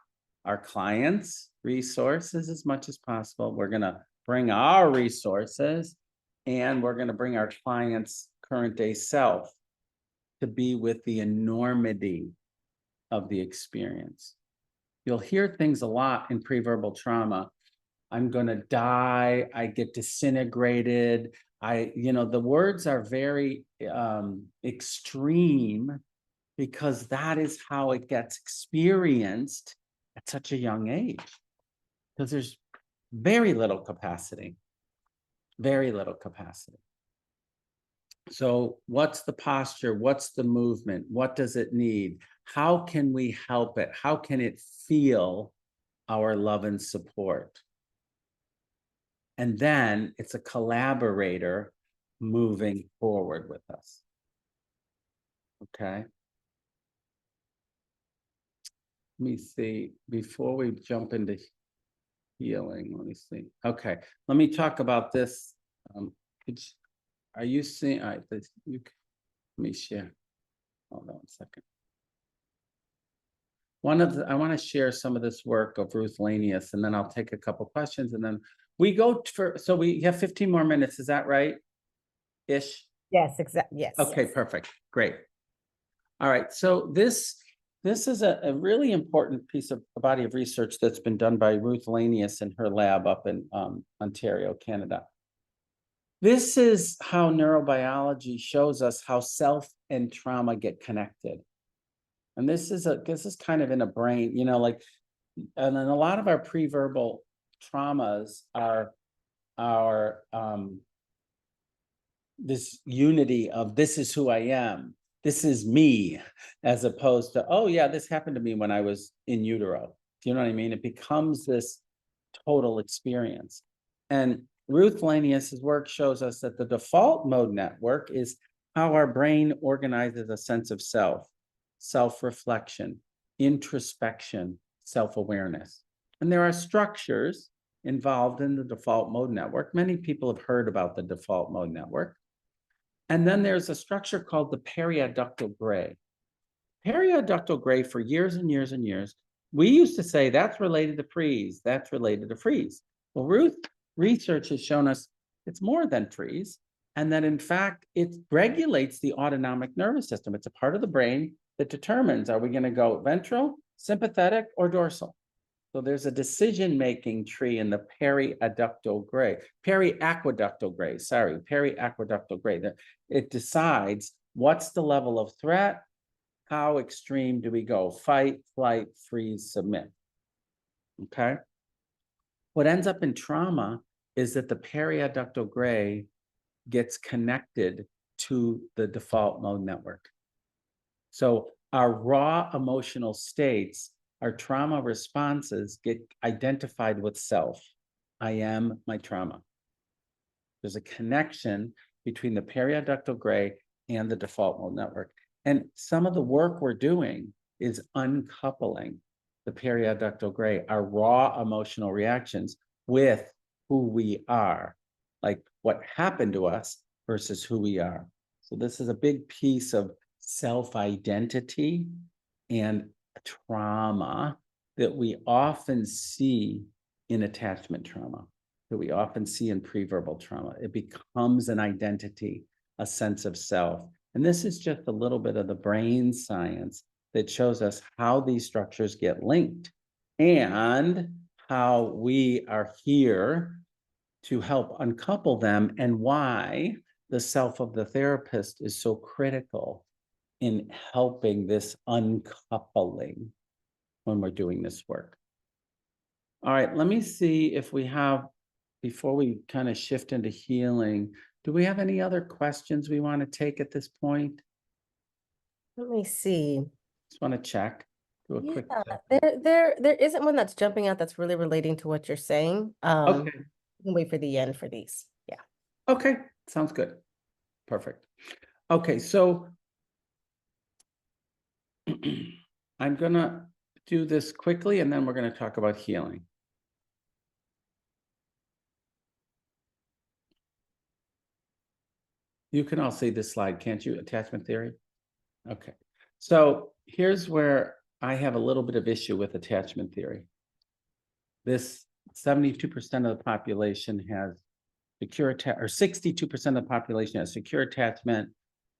our clients' resources as much as possible. We're going to bring our resources, and we're going to bring our clients' current day self to be with the enormity of the experience. You'll hear things a lot in preverbal trauma. I'm going to die. I get disintegrated. The words are very extreme, because that is how it gets experienced at such a young age. Because there's very little capacity, very little capacity. So what's the posture? What's the movement? What does it need? How can we help it? How can it feel our love and support? And then it's a collaborator moving forward with us. Okay. Let me see, before we jump into healing, let me see. Okay, let me talk about this. Are you seeing, all right, let me share. Hold on a second. I want to share some of this work of Ruth Lanius, and then I'll take a couple questions, and then we go for, so we have 15 more minutes, is that right? Ish? Yes, exactly. Yes. Okay, yes. perfect. Great. All right, so this is a really important piece of a body of research that's been done by Ruth Lanius in her lab up in Ontario, Canada. This is how neurobiology shows us how self and trauma get connected. And this is kind of in a brain, you know, like, and then a lot of our preverbal traumas are this unity of this is who I am, this is me, as opposed to, oh yeah, this happened to me when I was in utero. Do you know what I mean? It becomes this total experience. And Ruth Lanius's work shows us that the default mode network is how our brain organizes a sense of self, self-reflection, introspection, self-awareness. And there are structures involved in the default mode network. Many people have heard about the default mode network. And then there's a structure called the periaqueductal gray. Periaqueductal gray, for years and years and years, we used to say that's related to freeze, that's related to freeze. Well, Ruth research has shown us it's more than freeze, and that in fact, it regulates the autonomic nervous system. It's a part of the brain that determines, are we going to go ventral, sympathetic, or dorsal? So there's a decision-making tree in the periaqueductal gray, periaqueductal gray. That it decides what's the level of threat, how extreme do we go, fight, flight, freeze, submit. Okay. What ends up in trauma is that the periaqueductal gray gets connected to the default mode network. So our raw emotional states, our trauma responses get identified with self. I am my trauma. There's a connection between the periaqueductal gray and the default mode network. And some of the work we're doing is uncoupling the periaqueductal gray, our raw emotional reactions, with who we are, like what happened to us versus who we are. So this is a big piece of self-identity and trauma that we often see in attachment trauma, that we often see in preverbal trauma. It becomes an identity, a sense of self. And this is just a little bit of the brain science that shows us how these structures get linked and how we are here to help uncouple them, and why the self of the therapist is so critical in helping this uncoupling when we're doing this work. All right, let me see if we have, before we kind of shift into healing, do we have any other questions we want to take at this point? Let me see. Just want to check. Do a quick check. There isn't one that's jumping out that's really relating to what you're saying. Okay. We can wait for the end for these. Yeah. Okay, sounds good. Perfect. Okay, so I'm gonna do this quickly and then we're gonna talk about healing. You can all see this slide, can't you? Attachment theory. Okay, so here's where I have a little bit of issue with attachment theory. This 72% of the population has secure attachment, or 62% of the population has secure attachment,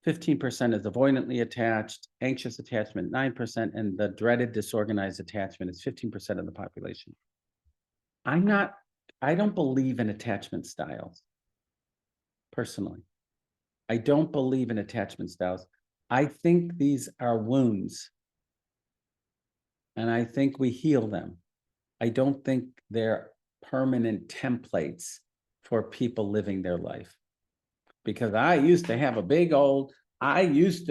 15% is avoidantly attached, anxious attachment 9%, and the dreaded disorganized attachment is 15% of the population. I don't believe in attachment styles, personally. I don't believe in attachment styles. I think these are wounds, and I think we heal them. I don't think they're permanent templates for people living their life. Because I used to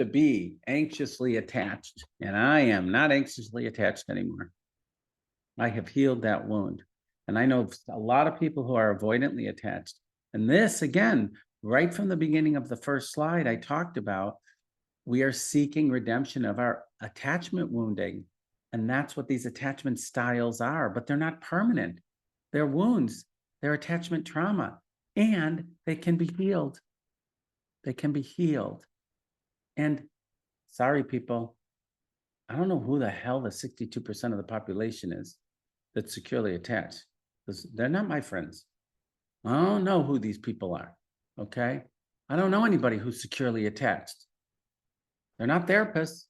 be anxiously attached, and I am not anxiously attached anymore. I have healed that wound. And I know a lot of people who are avoidantly attached. And this, again, right from the beginning of the first slide, I talked about, we are seeking redemption of our attachment wounding. And that's what these attachment styles are, but they're not permanent. They're wounds, they're attachment trauma, and they can be healed. They can be healed. And sorry, people, I don't know who the hell the 62% of the population is that's securely attached, because they're not my friends. I don't know who these people are, okay? I don't know anybody who's securely attached. They're not therapists.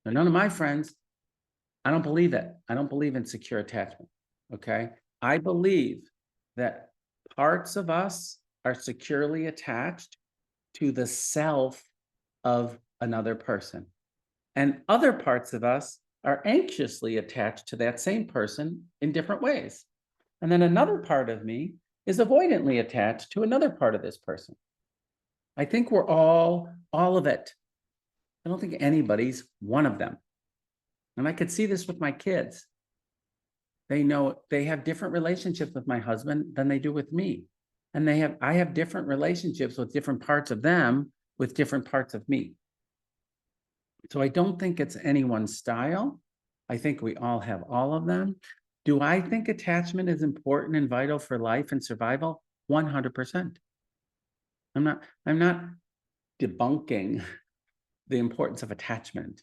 They're none of my friends. I don't believe it. I don't believe in secure attachment. Okay. I believe that parts of us are securely attached to the self of another person. And other parts of us are anxiously attached to that same person in different ways. And then another part of me is avoidantly attached to another part of this person. I think we're all of it. I don't think anybody's one of them. And I could see this with my kids. They know they have different relationships with my husband than they do with me. And I have different relationships with different parts of them with different parts of me. So I don't think it's anyone's style. I think we all have all of them. Do I think attachment is important and vital for life and survival? 100%. I'm not debunking the importance of attachment.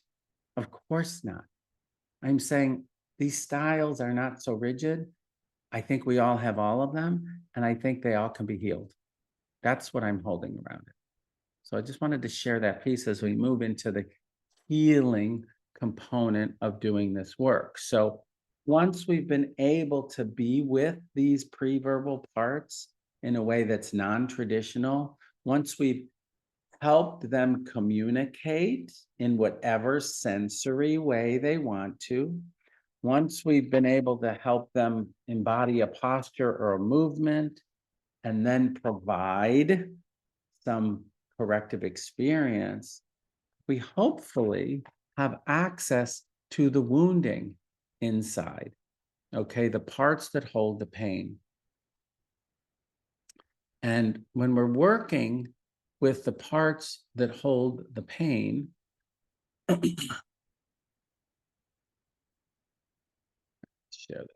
Of course not. I'm saying these styles are not so rigid. I think we all have all of them, and I think they all can be healed. That's what I'm holding around it. So I just wanted to share that piece as we move into the healing component of doing this work. So once we've been able to be with these preverbal parts in a way that's non-traditional, once we've helped them communicate in whatever sensory way they want to, once we've been able to help them embody a posture or a movement, and then provide some corrective experience, we hopefully have access to the wounding inside, okay, the parts that hold the pain. And when we're working with the parts that hold the pain, share that.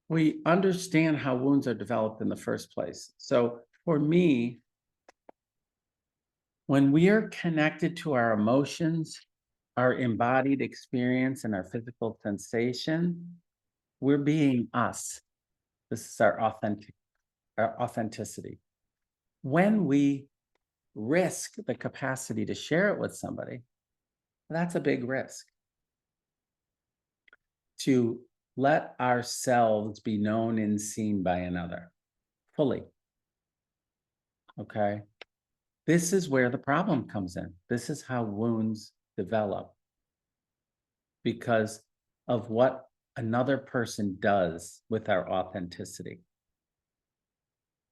We understand how wounds are developed in the first place. So for me, when we are connected to our emotions, our embodied experience, and our physical sensation, we're being us. This is our authenticity. When we risk the capacity to share it with somebody, that's a big risk. To let ourselves be known and seen by another fully. Okay. This is where the problem comes in. This is how wounds develop because of what another person does with our authenticity.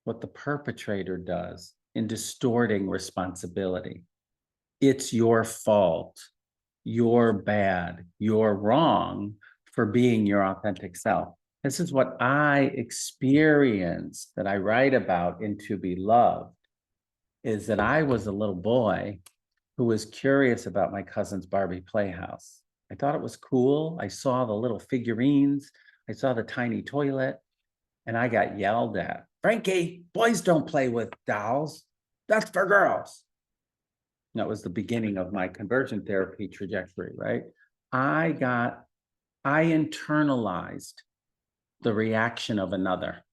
What the perpetrator does in distorting responsibility. It's your fault. You're bad. You're wrong for being your authentic self. This is what I experienced that I write about in To Be Loved, is that I was a little boy who was curious about my cousin's Barbie playhouse. I thought it was cool. I saw the little figurines. I saw the tiny toilet, and I got yelled at. Frankie, boys don't play with dolls. That's for girls. That was the beginning of my conversion therapy trajectory, right? I internalized the reaction of another.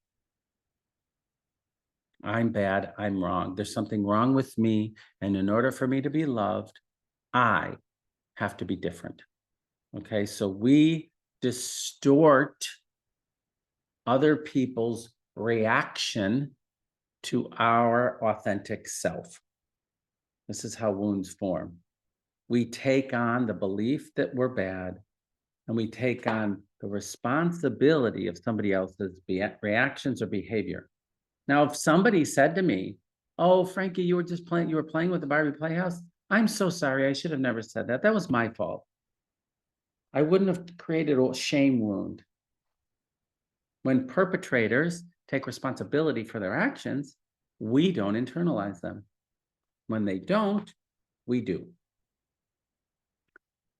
I'm bad, I'm wrong. There's something wrong with me. And in order for me to be loved, I have to be different. Okay, so we distort other people's reaction to our authentic self. This is how wounds form. We take on the belief that we're bad, and we take on the responsibility of somebody else's reactions or behavior. Now, if somebody said to me, "Oh, Frankie, you were playing with the Barbie playhouse. I'm so sorry. I should have never said that. That was my fault." I wouldn't have created a shame wound. When perpetrators take responsibility for their actions, we don't internalize them. When they don't, we do.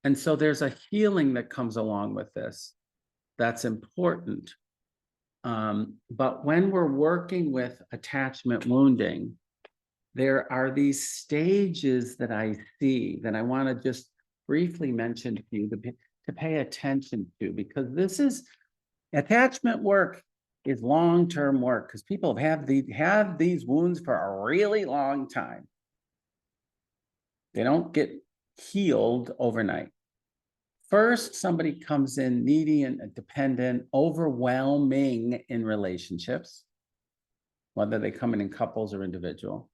And so there's a healing that comes along with this that's important. But when we're working with attachment wounding, there are these stages that I see that I want to just briefly mention to you to pay attention to, because this is attachment work is long-term work because people have these wounds for a really long time. They don't get healed overnight. First, somebody comes in needy and dependent, overwhelming in relationships, whether they come in couples or individual.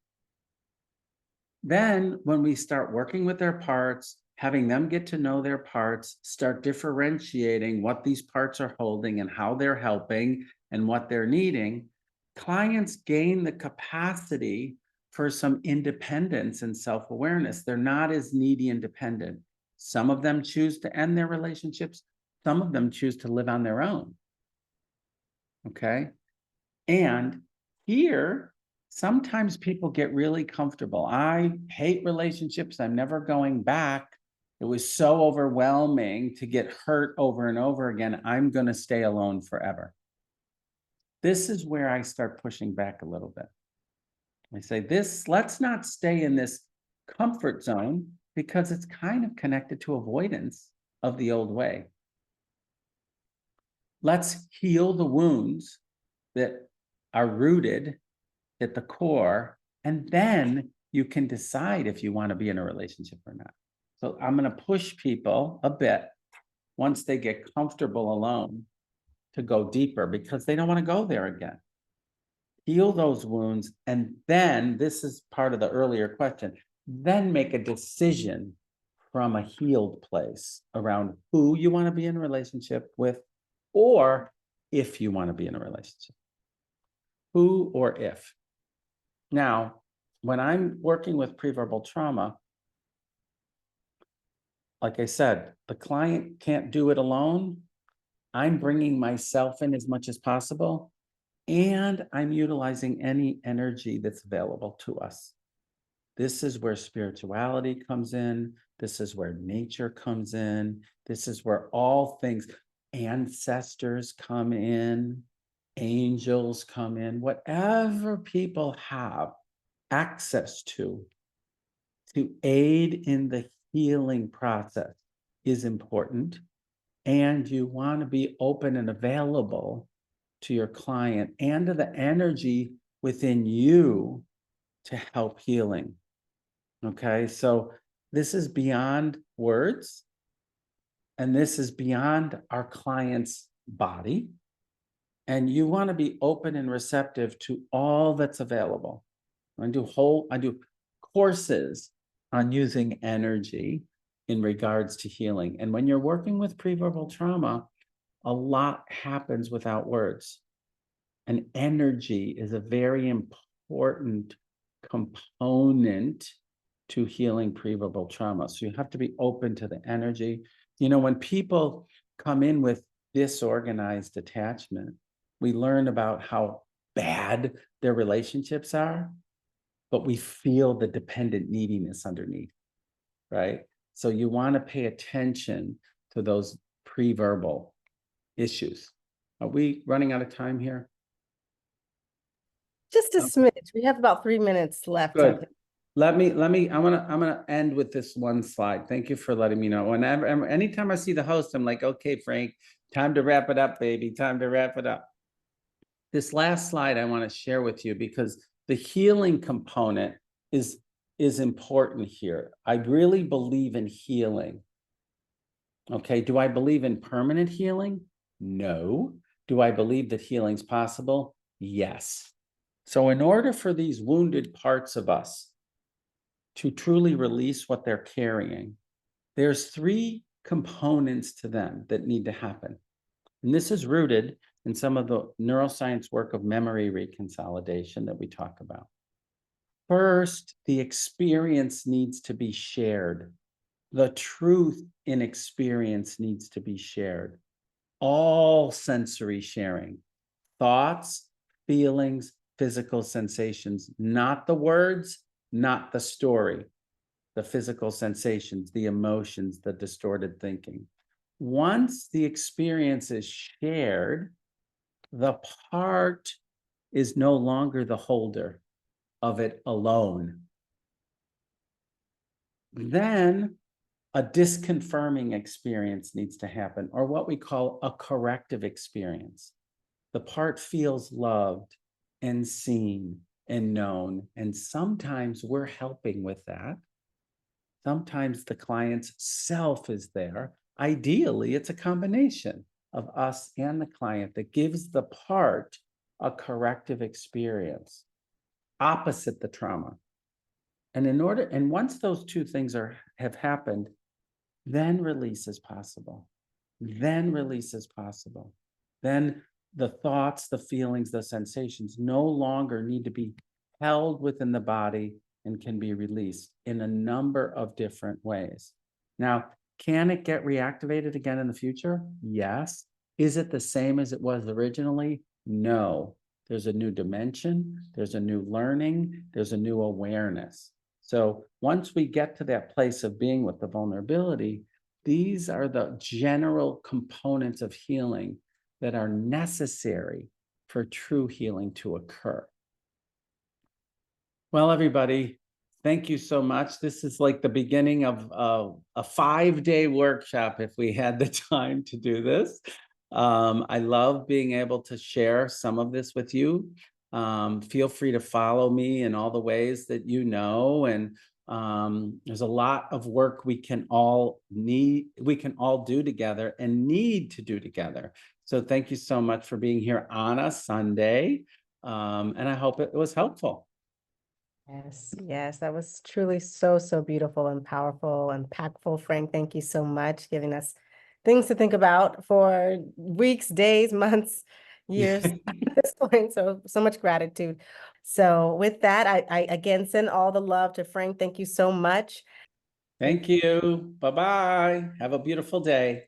Then when we start working with their parts, having them get to know their parts, start differentiating what these parts are holding and how they're helping and what they're needing, clients gain the capacity for some independence and self-awareness. They're not as needy and dependent. Some of them choose to end their relationships. Some of them choose to live on their own. Okay. And here, sometimes people get really comfortable. I hate relationships. I'm never going back. It was so overwhelming to get hurt over and over again. I'm going to stay alone forever. This is where I start pushing back a little bit. I say, let's not stay in this comfort zone because it's kind of connected to avoidance of the old way. Let's heal the wounds that are rooted at the core, and then you can decide if you want to be in a relationship or not. So I'm going to push people a bit once they get comfortable alone to go deeper because they don't want to go there again. Heal those wounds, and then, this is part of the earlier question, then make a decision from a healed place around who you want to be in a relationship with, or if you want to be in a relationship. Who or if. Now, when I'm working with preverbal trauma, like I said, the client can't do it alone. I'm bringing myself in as much as possible, and I'm utilizing any energy that's available to us. This is where spirituality comes in. This is where nature comes in. This is where all things, ancestors come in, angels come in, whatever people have access to aid in the healing process is important. And you want to be open and available to your client and to the energy within you to help healing. Okay, so this is beyond words, and this is beyond our client's body. And you want to be open and receptive to all that's available. I do courses on using energy in regards to healing. And when you're working with preverbal trauma, a lot happens without words. And energy is a very important component to healing preverbal trauma. So you have to be open to the energy. You know, when people come in with disorganized attachment, we learn about how bad their relationships are, but we feel the dependent neediness underneath, right? So you want to pay attention to those preverbal issues. Are we running out of time here? Just a smidge. We have about 3 minutes left. Good. I'm gonna end with this one slide. Thank you for letting me know. Whenever, anytime I see the host, I'm like, okay, Frank, time to wrap it up, baby. Time to wrap it up. This last slide I want to share with you because the healing component is important here. I really believe in healing. Okay, do I believe in permanent healing? No. Do I believe that healing's possible? Yes. So in order for these wounded parts of us to truly release what they're carrying, there's 3 components to them that need to happen. And this is rooted in some of the neuroscience work of memory reconsolidation that we talk about. First, the experience needs to be shared. The truth in experience needs to be shared. All sensory sharing, thoughts, feelings, physical sensations, not the words, not the story, the physical sensations, the emotions, the distorted thinking. Once the experience is shared, the part is no longer the holder of it alone. Then a disconfirming experience needs to happen, or what we call a corrective experience. the part feels loved and seen and known. And sometimes we're helping with that. Sometimes the client's self is there. Ideally, it's a combination of us and the client that gives the part a corrective experience opposite the trauma. And once those two things have happened, then release is possible. Then release is possible. Then the thoughts, the feelings, the sensations no longer need to be held within the body and can be released in a number of different ways. Now, can it get reactivated again in the future? Yes. Is it the same as it was originally? No. There's a new dimension, there's a new learning, there's a new awareness. So once we get to that place of being with the vulnerability, these are the general components of healing that are necessary for true healing to occur. Well, everybody, thank you so much. This is like the beginning of a 5-day workshop if we had the time to do this. I love being able to share some of this with you. Feel free to follow me in all the ways that you know. And there's a lot of work we can all do together and need to do together. So thank you so much for being here on a Sunday. And I hope it was helpful. Yes, yes, that was truly so, so beautiful and powerful and impactful, Frank. Thank you so much, giving us things to think about for weeks, days, months, years at this point. So, so much gratitude. So with that, I again send all the love to Frank. Thank you so much. Thank you. Bye-bye. Have a beautiful day.